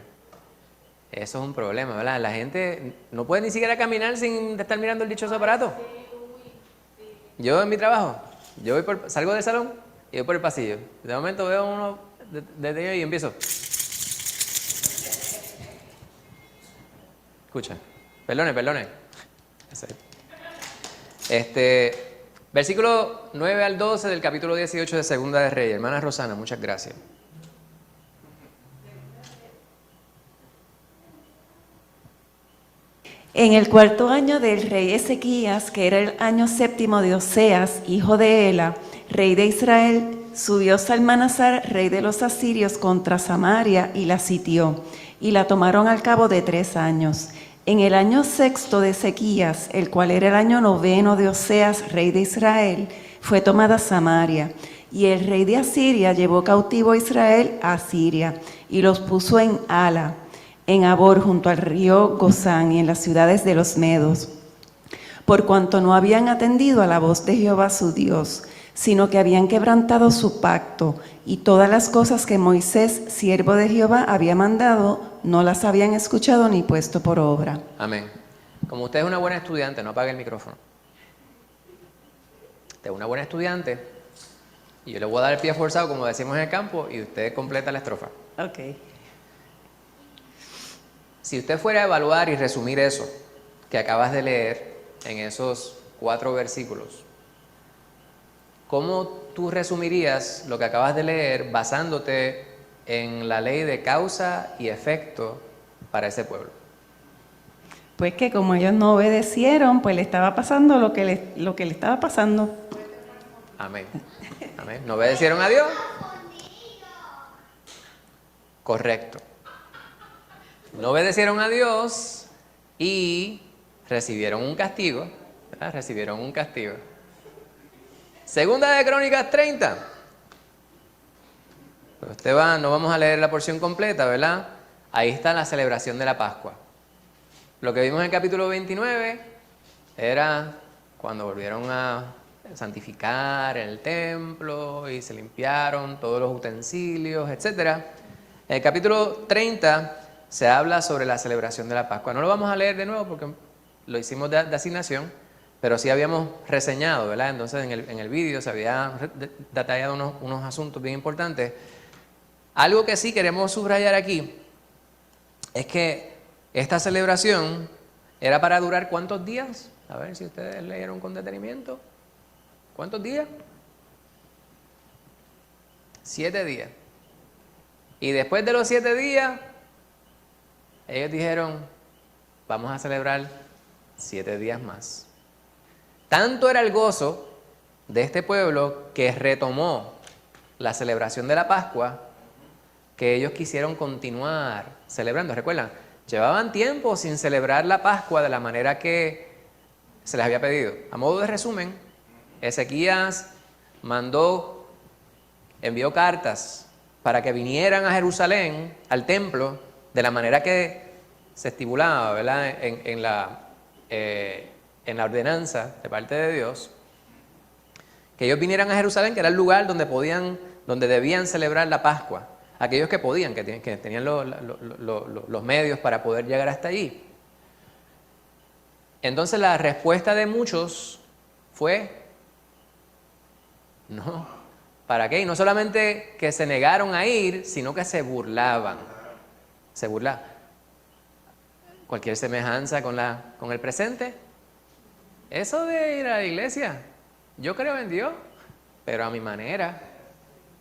eso es un problema, ¿verdad? La gente no puede ni siquiera caminar sin estar mirando el dichoso aparato. Yo en mi trabajo, salgo del salón y voy por el pasillo. De momento veo uno detenido y empiezo. Escucha, perdone. Versículo 9 al 12 del capítulo 18 de Segunda de Reyes. Hermana Rosana, muchas gracias. En el 4.º año del rey Ezequías, que era el año 7º de Oseas, hijo de Ela, rey de Israel, subió Salmanasar, rey de los asirios, contra Samaria y la sitió, y la tomaron al cabo de 3 años. En el año 6º de Ezequías, el cual era el año 9º de Oseas, rey de Israel, fue tomada Samaria. Y el rey de Asiria llevó cautivo a Israel a Asiria, y los puso en Ala, en Abor, junto al río Gozán, y en las ciudades de los Medos, por cuanto no habían atendido a la voz de Jehová su Dios, sino que habían quebrantado su pacto, y todas las cosas que Moisés, siervo de Jehová, había mandado, no las habían escuchado ni puesto por obra. Amén. Como usted es una buena estudiante, no apague el micrófono. Usted es una buena estudiante, y yo le voy a dar el pie forzado, como decimos en el campo, y usted completa la estrofa. Ok. Si usted fuera a evaluar y resumir eso que acabas de leer en esos 4 versículos, ¿cómo tú resumirías lo que acabas de leer basándote en la ley de causa y efecto para ese pueblo? Pues que como ellos no obedecieron, pues le estaba pasando lo que le estaba pasando. Amén. Amén. ¿No obedecieron a Dios? Correcto. No obedecieron a Dios y recibieron un castigo, ¿verdad? Recibieron un castigo. Segunda de Crónicas 30. Pero no vamos a leer la porción completa, ¿verdad? Ahí está la celebración de la Pascua. Lo que vimos en el capítulo 29 era cuando volvieron a santificar el templo y se limpiaron todos los utensilios, etc. En el capítulo 30 se habla sobre la celebración de la Pascua. No lo vamos a leer de nuevo porque lo hicimos de asignación, pero sí habíamos reseñado, ¿verdad? Entonces en el vídeo se había detallado unos asuntos bien importantes. Algo que sí queremos subrayar aquí es que esta celebración era para durar ¿cuántos días? A ver si ustedes leyeron con detenimiento. ¿Cuántos días? 7 días. Y después de los 7 días, ellos dijeron, vamos a celebrar 7 días más. Tanto era el gozo de este pueblo que retomó la celebración de la Pascua que ellos quisieron continuar celebrando. ¿Recuerdan? Llevaban tiempo sin celebrar la Pascua de la manera que se les había pedido. A modo de resumen, Ezequías envió cartas para que vinieran a Jerusalén, al templo, de la manera que se estipulaba, ¿verdad? En la ordenanza de parte de Dios, que ellos vinieran a Jerusalén, que era el lugar donde debían celebrar la Pascua. Aquellos que podían, que tenían los medios para poder llegar hasta allí. Entonces la respuesta de muchos fue, no, ¿para qué? Y no solamente que se negaron a ir, sino que se burlaban. Se burlaban. Cualquier semejanza con el presente. Eso de ir a la iglesia, yo creo en Dios, pero a mi manera.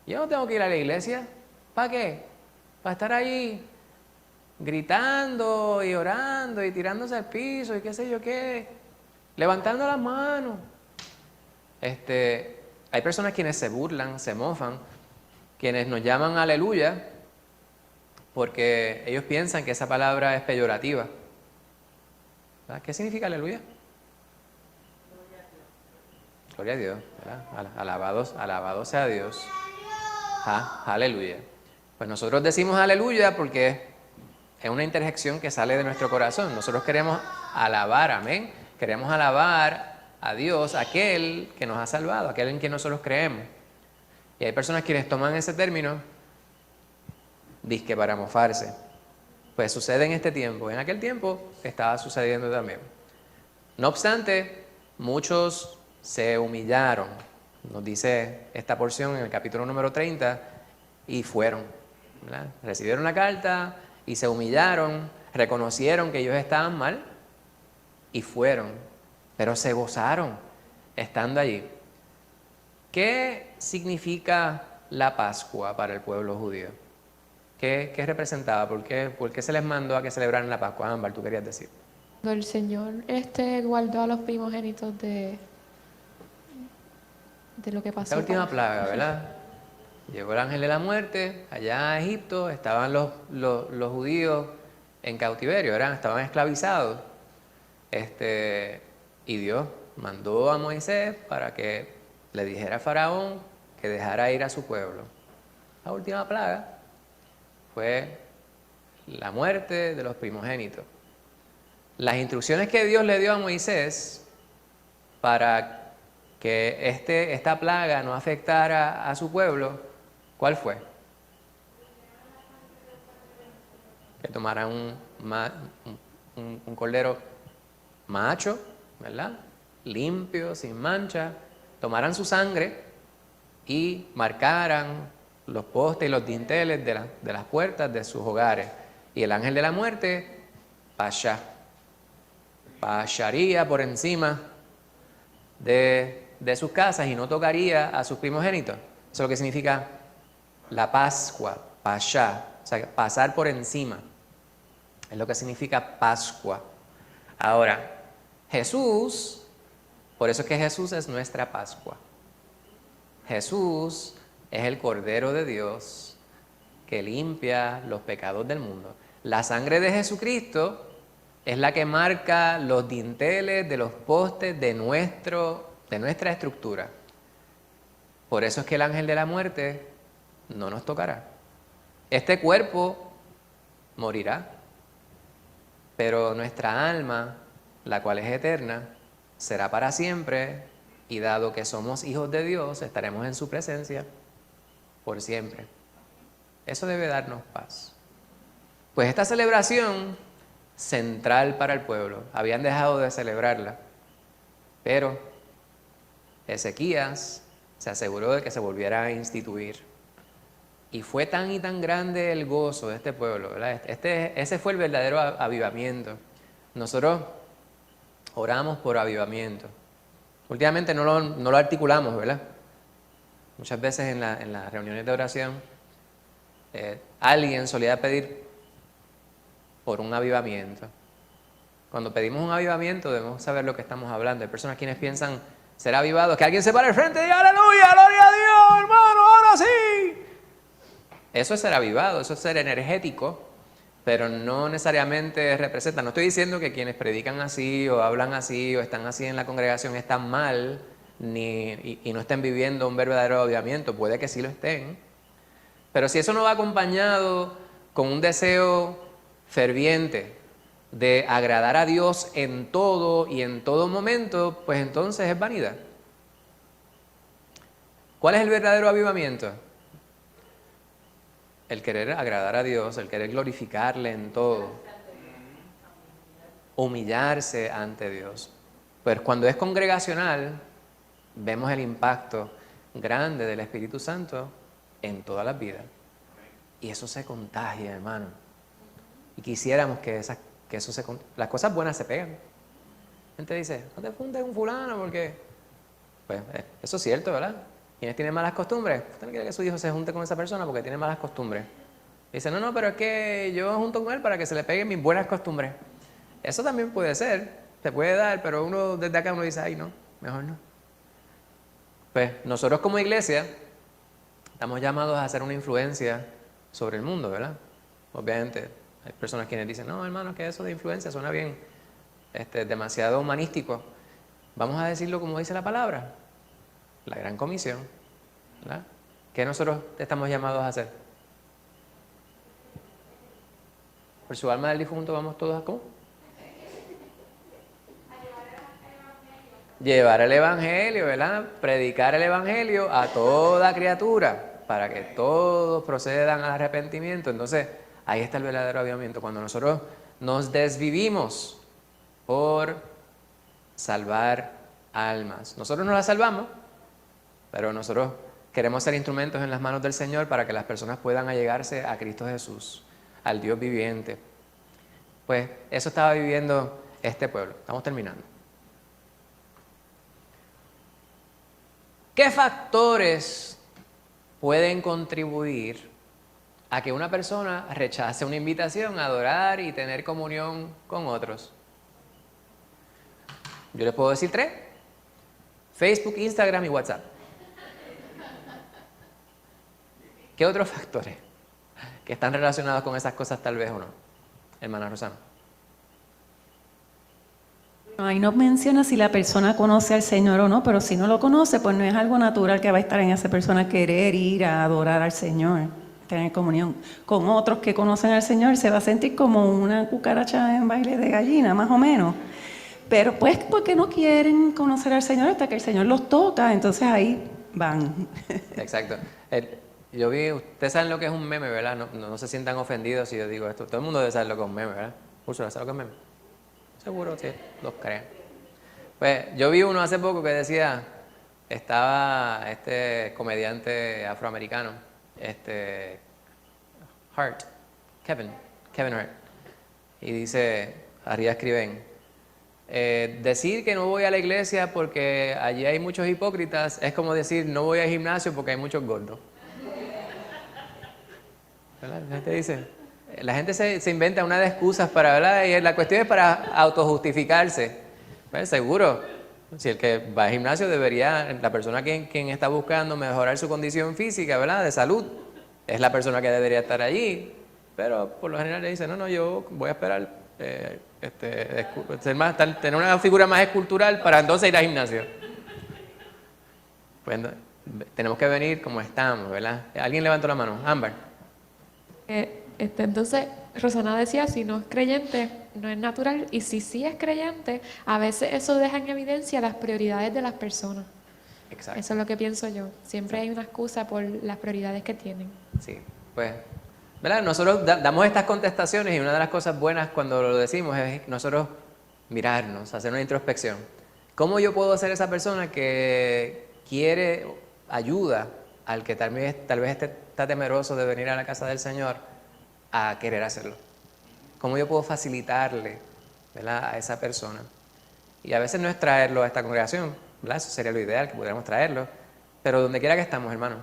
Yo no tengo que ir a la iglesia. ¿Para qué? Para estar ahí gritando y orando y tirándose al piso y qué sé yo qué, levantando las manos. Hay personas quienes se burlan, se mofan, quienes nos llaman aleluya, porque ellos piensan que esa palabra es peyorativa. ¿Verdad? ¿Qué significa aleluya? Gloria a Dios, ¿verdad? Alabado sea Dios. Aleluya. Pues nosotros decimos aleluya porque es una interjección que sale de nuestro corazón. Nosotros queremos alabar, amén. Queremos alabar a Dios, aquel que nos ha salvado, aquel en quien nosotros creemos. Y hay personas quienes toman ese término dizque para mofarse. Pues sucede en este tiempo. En aquel tiempo estaba sucediendo también. No obstante, muchos se humillaron. Nos dice esta porción en el capítulo número 30, y fueron, ¿verdad? Recibieron la carta y se humillaron, reconocieron que ellos estaban mal y fueron, pero se gozaron estando allí. ¿Qué significa la Pascua para el pueblo judío? ¿Qué representaba? ¿Por qué se les mandó a que celebraran la Pascua? Ámbar, tú querías decir. El Señor guardó a los primogénitos de lo que pasó. Esta última plaga, ¿verdad? Llegó el ángel de la muerte allá a Egipto, estaban los judíos en cautiverio, estaban esclavizados. Y Dios mandó a Moisés para que le dijera a Faraón que dejara ir a su pueblo. La última plaga fue la muerte de los primogénitos. Las instrucciones que Dios le dio a Moisés para que esta plaga no afectara a su pueblo, ¿cuál fue? Que tomaran un cordero macho, ¿verdad? Limpio, sin mancha, tomaran su sangre y marcaran los postes y los dinteles de las puertas de sus hogares. Y el ángel de la muerte pasaría por encima de sus casas y no tocaría a sus primogénitos. Eso es lo que significa la Pascua, pasha, o sea, pasar por encima. Es lo que significa Pascua. Ahora, Jesús, por eso es que Jesús es nuestra Pascua. Jesús es el Cordero de Dios que limpia los pecados del mundo. La sangre de Jesucristo es la que marca los dinteles de los postes de nuestra estructura. Por eso es que el ángel de la muerte no nos tocará. Este cuerpo morirá, pero nuestra alma, la cual es eterna, será para siempre, y dado que somos hijos de Dios, estaremos en su presencia por siempre. Eso debe darnos paz. Pues esta celebración central para el pueblo, habían dejado de celebrarla, pero Ezequías se aseguró de que se volviera a instituir. Y fue tan y tan grande el gozo de este pueblo, ¿verdad? Ese fue el verdadero avivamiento. Nosotros oramos por avivamiento. Últimamente no lo articulamos, ¿verdad? Muchas veces en las reuniones de oración, alguien solía pedir por un avivamiento. Cuando pedimos un avivamiento debemos saber lo que estamos hablando. Hay personas quienes piensan ser avivados, que alguien se pare al frente y diga aleluya, gloria a Dios, hermano, ahora sí. Eso es ser avivado, eso es ser energético, pero no necesariamente representa. No estoy diciendo que quienes predican así o hablan así o están así en la congregación están mal y no estén viviendo un verdadero avivamiento. Puede que sí lo estén, pero si eso no va acompañado con un deseo ferviente de agradar a Dios en todo y en todo momento, pues entonces es vanidad. ¿Cuál es el verdadero avivamiento? El querer agradar a Dios, el querer glorificarle en todo. Humillarse ante Dios. Pues cuando es congregacional, vemos el impacto grande del Espíritu Santo en todas las vidas. Y eso se contagia, hermano. Y quisiéramos que eso las cosas buenas se pegan. La gente dice, no te fundes un fulano porque... Pues eso es cierto, ¿verdad? ¿Quiénes tienen malas costumbres? Usted no quiere que su hijo se junte con esa persona porque tiene malas costumbres. Dice, no, pero es que yo junto con él para que se le peguen mis buenas costumbres. Eso también puede ser, se puede dar, pero uno desde acá uno dice, ay no, mejor no. Pues nosotros como iglesia estamos llamados a hacer una influencia sobre el mundo, ¿verdad? Obviamente hay personas quienes dicen, no hermano, que eso de influencia suena bien, demasiado humanístico. Vamos a decirlo como dice la palabra, la gran comisión, ¿verdad? ¿Qué nosotros estamos llamados a hacer? Por su alma del difunto vamos todos a ¿cómo? Llevar el evangelio, ¿verdad? Predicar el evangelio a toda criatura para que todos procedan al arrepentimiento. Entonces, ahí está el verdadero avivamiento. Cuando nosotros nos desvivimos por salvar almas. Nosotros no las salvamos, pero nosotros queremos ser instrumentos en las manos del Señor para que las personas puedan allegarse a Cristo Jesús, al Dios viviente. Pues eso estaba viviendo este pueblo. Estamos terminando. ¿Qué factores pueden contribuir a que una persona rechace una invitación a adorar y tener comunión con otros? Yo les puedo decir 3. Facebook, Instagram y WhatsApp. ¿Qué otros factores que están relacionados con esas cosas tal vez o no? Hermana Rosana. Ahí no menciona si la persona conoce al Señor o no, pero si no lo conoce, pues no es algo natural que va a estar en esa persona querer ir a adorar al Señor, tener comunión con otros que conocen al Señor. Se va a sentir como una cucaracha en baile de gallina, más o menos. Pero pues porque no quieren conocer al Señor hasta que el Señor los toca, entonces ahí van. Exacto. Yo vi, ustedes saben lo que es un meme, ¿verdad? No se sientan ofendidos si yo digo esto. Todo el mundo debe saber lo que es un meme, ¿verdad? Úrsula, ¿sabes lo que es meme? Seguro, sí, los creen. Pues yo vi uno hace poco que decía, estaba este comediante afroamericano, Hart, Kevin Hart, y dice, arriba escriben, decir que no voy a la iglesia porque allí hay muchos hipócritas es como decir no voy al gimnasio porque hay muchos gordos. ¿Verdad? La gente se inventa una de excusas para hablar y la cuestión es para autojustificarse. Pues seguro, si el que va al gimnasio debería, la persona quien está buscando mejorar su condición física, ¿verdad? De salud, es la persona que debería estar allí. Pero por lo general le dice, no, yo voy a esperar tener una figura más escultural para entonces ir al gimnasio. Pues tenemos que venir como estamos, ¿verdad? ¿Alguien levantó la mano? Ámbar. Entonces, Rosana decía, si no es creyente, no es natural, y si sí es creyente, a veces eso deja en evidencia las prioridades de las personas. Exacto. Eso es lo que pienso yo. Siempre hay una excusa por las prioridades que tienen. Sí, pues, ¿verdad? Nosotros damos estas contestaciones y una de las cosas buenas cuando lo decimos es nosotros mirarnos, hacer una introspección. ¿Cómo yo puedo ser esa persona que quiere ayuda al que tal vez está temeroso de venir a la casa del Señor a querer hacerlo? ¿Cómo yo puedo facilitarle, ¿verdad?, a esa persona? Y a veces no es traerlo a esta congregación, ¿verdad? Eso sería lo ideal, que pudiéramos traerlo, pero donde quiera que estamos, hermano,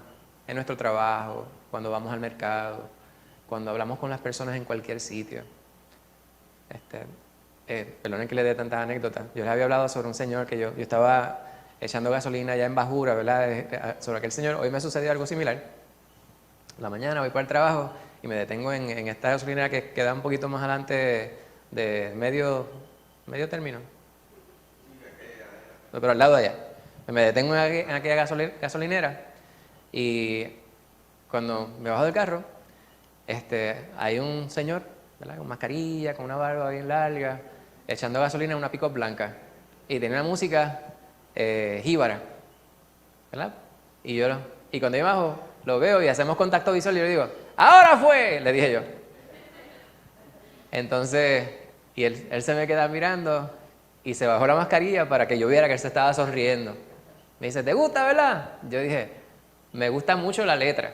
en nuestro trabajo, cuando vamos al mercado, cuando hablamos con las personas en cualquier sitio. Perdonen que le dé tantas anécdotas. Yo les había hablado sobre un señor que yo estaba echando gasolina ya en Bajura, ¿verdad? Sobre aquel señor. Hoy me sucedió algo similar. La mañana voy para el trabajo y me detengo en esta gasolinera que queda un poquito más adelante de medio término. No, pero al lado de allá. Me detengo en aquella gasolinera y cuando me bajo del carro, hay un señor, ¿verdad?, con mascarilla, con una barba bien larga, echando gasolina en una pick-up blanca y tenía una música jíbara, ¿verdad? Y cuando yo bajo, lo veo y hacemos contacto visual y yo le digo, ¡ahora fue!, le dije yo. Entonces, y él se me queda mirando y se bajó la mascarilla para que yo viera que él se estaba sonriendo. Me dice, ¿te gusta, verdad? Yo dije, me gusta mucho la letra,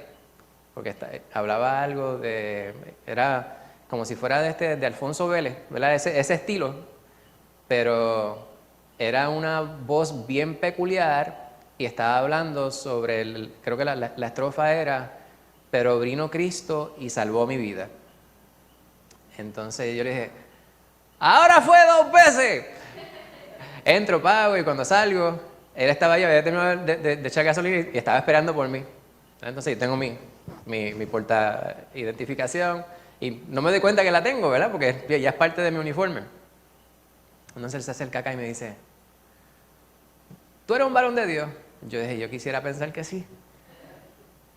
porque hablaba algo era como si fuera de Alfonso Vélez, ¿verdad? Ese estilo, pero era una voz bien peculiar y estaba hablando sobre, creo que la estrofa era, pero vino Cristo y salvó mi vida. Entonces yo le dije, ¡ahora fue 2 veces! Entro, pago y cuando salgo, él estaba ahí, había terminado de echar gasolina y estaba esperando por mí. Entonces yo tengo mi porta identificación y no me doy cuenta que la tengo, ¿verdad? Porque ya es parte de mi uniforme. Entonces él se acerca acá y me dice, ¿tú eres un varón de Dios? Yo dije, yo quisiera pensar que sí.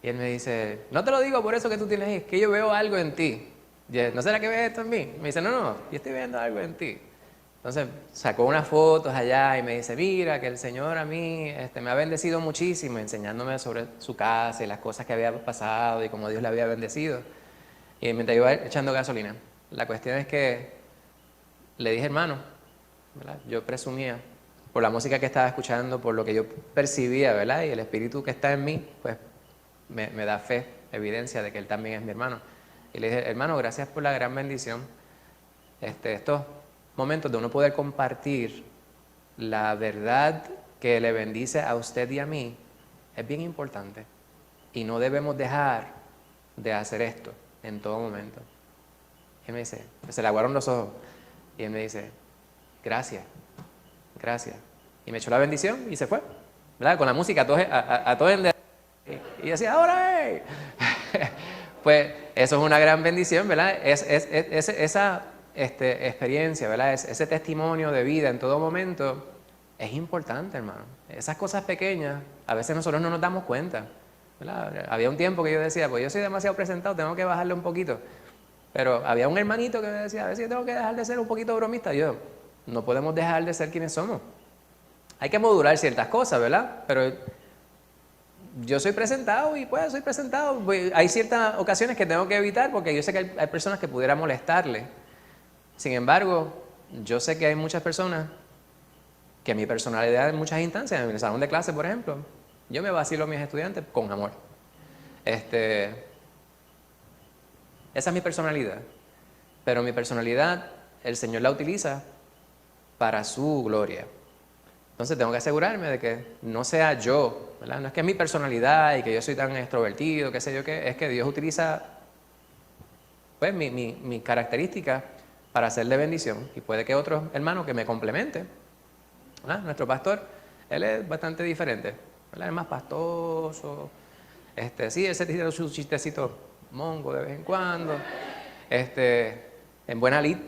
Y él me dice, no te lo digo por eso que tú tienes ahí, es que yo veo algo en ti. Yo, ¿no será que ves esto en mí? Me dice, no, yo estoy viendo algo en ti. Entonces sacó unas fotos allá y me dice, mira, que el Señor a mí me ha bendecido muchísimo, enseñándome sobre su casa y las cosas que había pasado y cómo Dios le había bendecido. Y mientras iba echando gasolina, la cuestión es que le dije, hermano, ¿verdad? Yo presumía, por la música que estaba escuchando, por lo que yo percibía, ¿verdad? Y el espíritu que está en mí, pues me da fe, evidencia de que él también es mi hermano. Y le dije, hermano, gracias por la gran bendición. Estos momentos de uno poder compartir la verdad que le bendice a usted y a mí es bien importante. Y no debemos dejar de hacer esto en todo momento. Y él me dice, se le aguaron los ojos. Y él me dice, gracias. gracias. Y me echó la bendición y se fue, ¿verdad? Con la música a todo y decía, ahora, hey. Pues eso es una gran bendición, ¿verdad? Esa experiencia, ¿verdad? Ese testimonio de vida en todo momento es importante, hermano. Esas cosas pequeñas, a veces nosotros no nos damos cuenta, ¿verdad? Había un tiempo que yo decía, pues yo soy demasiado presentado, tengo que bajarle un poquito. Pero había un hermanito que me decía, a ver si yo tengo que dejar de ser un poquito bromista. Yo, no podemos dejar de ser quienes somos. Hay que modular ciertas cosas, ¿verdad? Pero yo soy presentado y pues soy presentado. Hay ciertas ocasiones que tengo que evitar porque yo sé que hay personas que pudiera molestarle. Sin embargo, yo sé que hay muchas personas que mi personalidad en muchas instancias, en el salón de clase, por ejemplo, yo me vacilo a mis estudiantes con amor. Esa es mi personalidad. Pero mi personalidad, el Señor la utiliza para su gloria. Entonces tengo que asegurarme de que no sea yo, ¿verdad? No es que es mi personalidad y que yo soy tan extrovertido, qué sé yo qué, es que Dios utiliza pues mi característica para hacerle bendición. Y puede que otro hermano que me complemente, ¿verdad? Nuestro pastor, él es bastante diferente, ¿verdad? Es más pastoso, sí, él se tira su chistecito mongo de vez en cuando, en buena lid.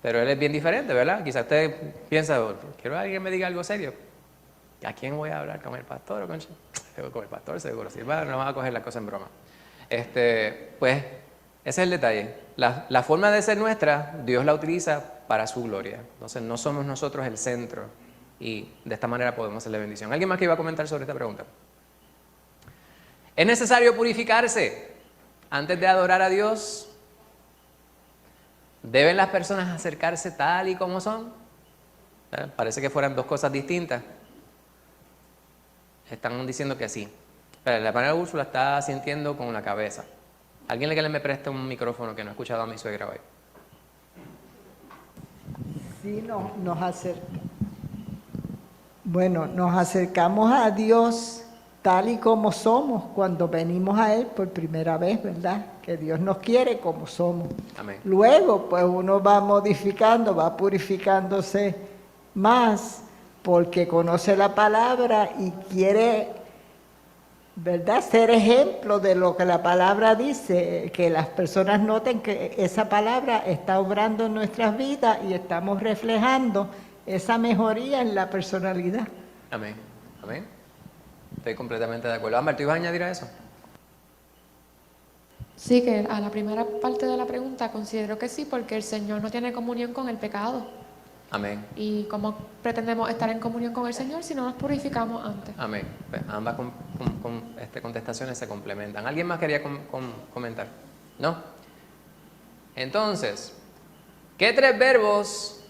Pero él es bien diferente, ¿verdad? Quizás usted piensa, quiero que alguien me diga algo serio. ¿A quién voy a hablar? ¿Con el pastor o con el pastor? Seguro. Si va, no va a coger la cosa en broma. Pues, ese es el detalle. La forma de ser nuestra, Dios la utiliza para su gloria. Entonces, no somos nosotros el centro. Y de esta manera podemos hacerle bendición. ¿Alguien más que iba a comentar sobre esta pregunta? ¿Es necesario purificarse antes de adorar a Dios? ¿Deben las personas acercarse tal y como son? Parece que fueran dos cosas distintas. Están diciendo que sí. Pero la hermana Úrsula está sintiendo con la cabeza. ¿Alguien que me preste un micrófono que no he escuchado a mi suegra hoy? Sí, nos acercamos. Bueno, nos acercamos a Dios tal y como somos cuando venimos a Él por primera vez, ¿verdad? Que Dios nos quiere como somos. Amén. Luego, pues uno va modificando, va purificándose más porque conoce la palabra y quiere, ¿verdad?, ser ejemplo de lo que la palabra dice, que las personas noten que esa palabra está obrando en nuestras vidas y estamos reflejando esa mejoría en la personalidad. Amén. Amén. Estoy completamente de acuerdo. Ámbar, ¿tú ibas a añadir a eso? Sí, que a la primera parte de la pregunta considero que sí, porque el Señor no tiene comunión con el pecado. Amén. ¿Y cómo pretendemos estar en comunión con el Señor si no nos purificamos antes? Amén. Pues ambas contestaciones se complementan. ¿Alguien más quería comentar? ¿No? Entonces, ¿qué tres verbos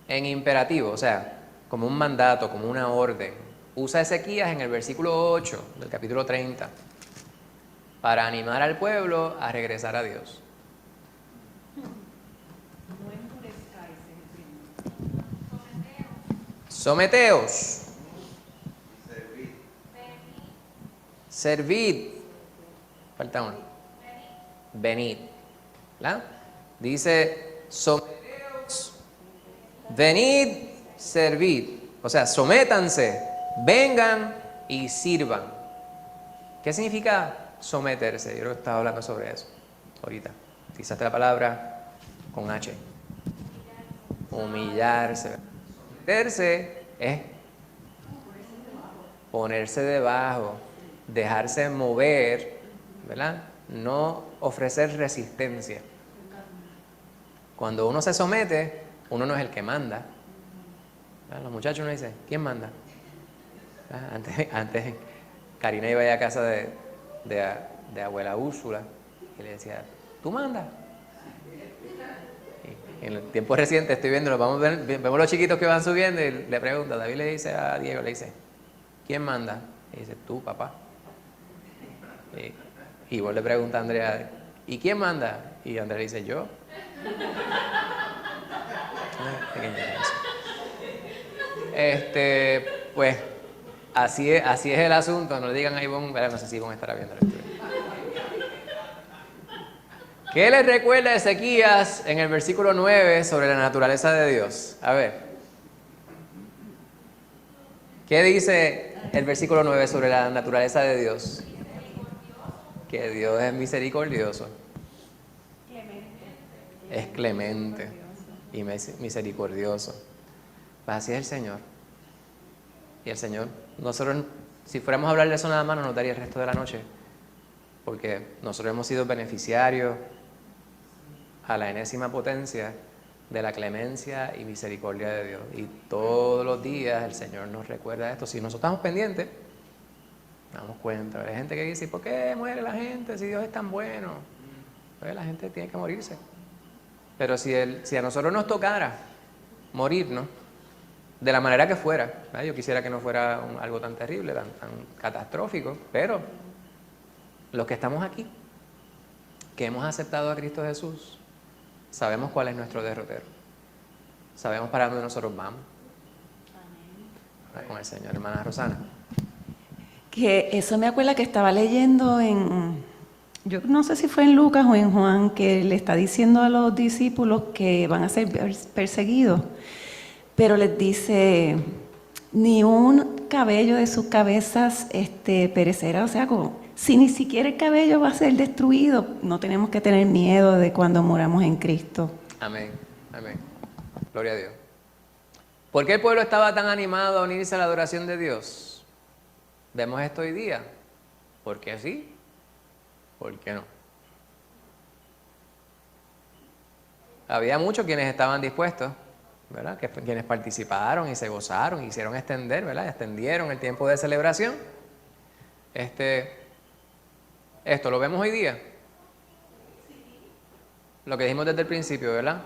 en imperativo, o sea, como un mandato, como una orden, usa Ezequías en el versículo 8 del capítulo 30 para animar al pueblo a regresar a Dios? Someteos. Servid. Falta uno. Venid. ¿Verdad? Dice, someteos, venid, servid. O sea, sométanse, vengan y sirvan. ¿Qué significa someterse? Yo creo que estaba hablando sobre eso ahorita. Utilizaste la palabra con H. Humillarse. Someterse es ponerse debajo, dejarse mover, ¿verdad? No ofrecer resistencia. Cuando uno se somete, uno no es el que manda. Los muchachos no dicen, ¿quién manda? Antes Karina iba a casa de abuela Úrsula y le decía, ¿tú mandas? Y en el tiempo reciente estoy viendo, vemos los chiquitos que van subiendo y le pregunta, David le dice a Diego, le dice, ¿quién manda? Y dice, tú, papá. Y vos le pregunta a Andrea, ¿y quién manda? Y Andrea le dice, yo. Pues así es el asunto. No le digan a Ivonne, no sé si Ivonne estará viendo el estudio. ¿Qué les recuerda Ezequías en el versículo 9 sobre la naturaleza de Dios? A ver. ¿Qué dice el versículo 9 sobre la naturaleza de Dios? Que Dios es misericordioso. Es clemente y misericordioso. Pues así es el Señor. Y el Señor, nosotros, si fuéramos a hablar de eso nada más, no nos daría el resto de la noche. Porque nosotros hemos sido beneficiarios a la enésima potencia de la clemencia y misericordia de Dios. Y todos los días el Señor nos recuerda esto. Si nosotros estamos pendientes, nos damos cuenta. Hay gente que dice, ¿por qué muere la gente si Dios es tan bueno? Pues la gente tiene que morirse. Pero si a nosotros nos tocara morirnos, de la manera que fuera, ¿verdad? Yo quisiera que no fuera algo tan terrible, tan catastrófico, pero los que estamos aquí, que hemos aceptado a Cristo Jesús, sabemos cuál es nuestro derrotero. Sabemos para dónde nosotros vamos. Con el Señor, hermana Rosana. Que eso me acuerda que estaba leyendo yo no sé si fue en Lucas o en Juan, que le está diciendo a los discípulos que van a ser perseguidos, pero les dice, ni un cabello de sus cabezas perecerá, o sea, si ni siquiera el cabello va a ser destruido, no tenemos que tener miedo de cuando moramos en Cristo. Amén, amén. Gloria a Dios. ¿Por qué el pueblo estaba tan animado a unirse a la adoración de Dios? Vemos esto hoy día. ¿Por qué sí? ¿Por qué no? Había muchos quienes estaban dispuestos, ¿verdad? Quienes participaron y se gozaron, hicieron extender, ¿verdad? Extendieron el tiempo de celebración. Esto lo vemos hoy día. Lo que dijimos desde el principio, ¿verdad?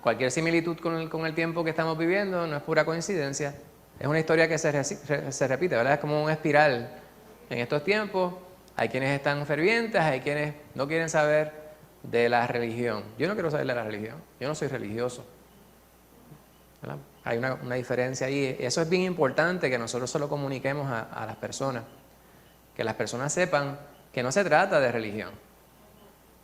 Cualquier similitud con el tiempo que estamos viviendo no es pura coincidencia. Es una historia que se repite, ¿verdad? Es como una espiral. En estos tiempos hay quienes están fervientes, hay quienes no quieren saber de la religión. Yo no quiero saber de la religión. Yo no soy religioso, ¿verdad? Hay una diferencia ahí. Eso es bien importante que nosotros se lo comuniquemos a las personas. Que las personas sepan que no se trata de religión.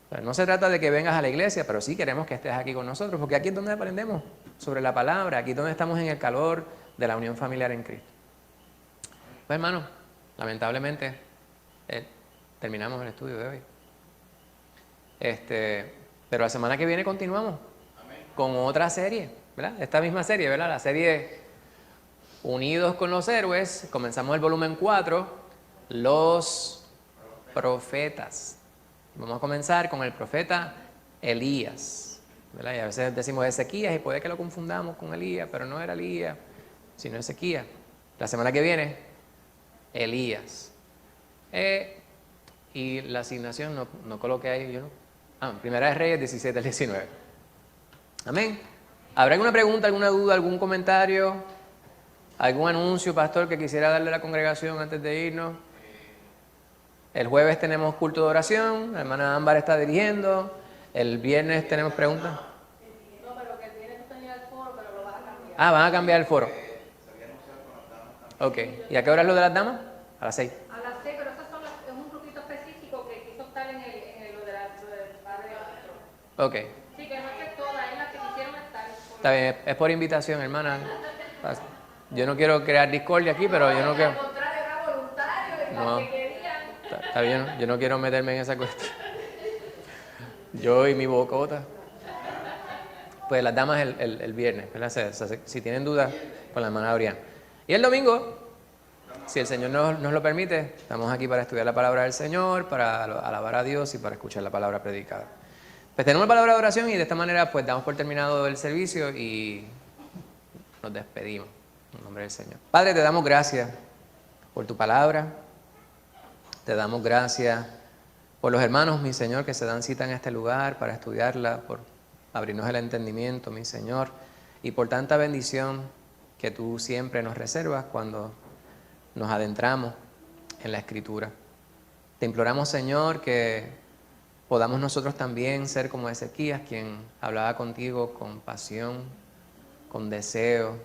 O sea, no se trata de que vengas a la iglesia, pero sí queremos que estés aquí con nosotros, porque aquí es donde aprendemos sobre la palabra, aquí es donde estamos en el calor de la unión familiar en Cristo. Pues hermano, lamentablemente terminamos el estudio de hoy. Pero la semana que viene continuamos con otra serie, ¿verdad? Esta misma serie, ¿verdad? La serie Unidos con los Héroes. Comenzamos el volumen 4, Los Profetas. Vamos a comenzar con el profeta Elías, ¿verdad? Y a veces decimos Ezequías y puede que lo confundamos con Elías, pero no era Elías, sino Ezequías. La semana que viene, Elías. Y la asignación no coloqué ahí, yo no. Primera de Reyes 17 al 19. Amén. ¿Habrá alguna pregunta, alguna duda, algún comentario, algún anuncio, pastor, que quisiera darle a la congregación antes de irnos? El jueves tenemos culto de oración, la hermana Ámbar está dirigiendo. El viernes tenemos preguntas. No, pero que el viernes tú tenías el foro, pero lo vas a cambiar. Van a cambiar el foro. Ok. ¿Y a qué hora es lo de las damas? A las 6. A las 6, pero esas es un grupito específico que quiso estar en lo del padre nuestro. Ok. Sí, que no es que todas, es las que quisieron estar. Está bien, es por invitación, hermana. Yo no quiero crear discordia aquí, pero yo no quiero... Al contrario, era voluntario, y No. las que querían. Está bien, yo no quiero meterme en esa cuestión. Yo y mi bocota. Pues las damas el viernes, ¿verdad? Si tienen dudas, con la hermana Adrián. Y el domingo, si el Señor nos lo permite, estamos aquí para estudiar la palabra del Señor, para alabar a Dios y para escuchar la palabra predicada. Pues tenemos la palabra de oración y de esta manera pues damos por terminado el servicio y nos despedimos en nombre del Señor. Padre, te damos gracias por tu palabra. Te damos gracias por los hermanos, mi Señor, que se dan cita en este lugar para estudiarla, por abrirnos el entendimiento, mi Señor, y por tanta bendición que tú siempre nos reservas cuando nos adentramos en la Escritura. Te imploramos, Señor, que podamos nosotros también ser como Ezequías, quien hablaba contigo con pasión, con deseo.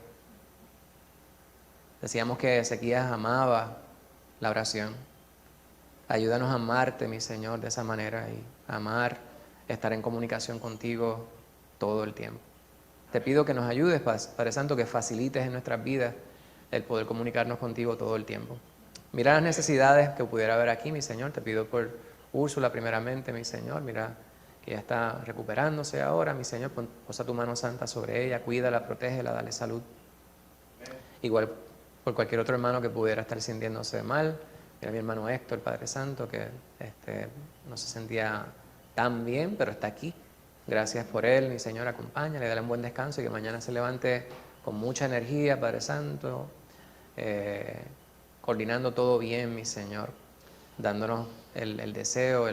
Decíamos que Ezequías amaba la oración. Ayúdanos a amarte, mi Señor, de esa manera y amar, estar en comunicación contigo todo el tiempo. Te pido que nos ayudes, Padre Santo, que facilites en nuestras vidas el poder comunicarnos contigo todo el tiempo. Mira las necesidades que pudiera haber aquí, mi Señor. Te pido por Úrsula primeramente, mi Señor. Mira que ella está recuperándose ahora, mi Señor. Posa tu mano santa sobre ella, cuídala, protégela, dale salud. Igual por cualquier otro hermano que pudiera estar sintiéndose mal. Mira a mi hermano Héctor, Padre Santo, que no se sentía tan bien, pero está aquí. Gracias por él, mi Señor, acompáñale, dale un buen descanso y que mañana se levante con mucha energía, Padre Santo, coordinando todo bien, mi Señor, dándonos el deseo,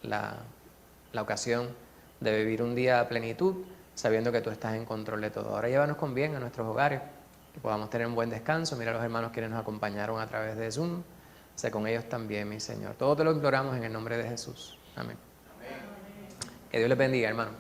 la ocasión de vivir un día a plenitud, sabiendo que tú estás en control de todo. Ahora llévanos con bien a nuestros hogares, que podamos tener un buen descanso. Mira a los hermanos quienes nos acompañaron a través de Zoom, sé con ellos también, mi Señor. Todo te lo imploramos en el nombre de Jesús. Amén. Que Dios les bendiga, hermano.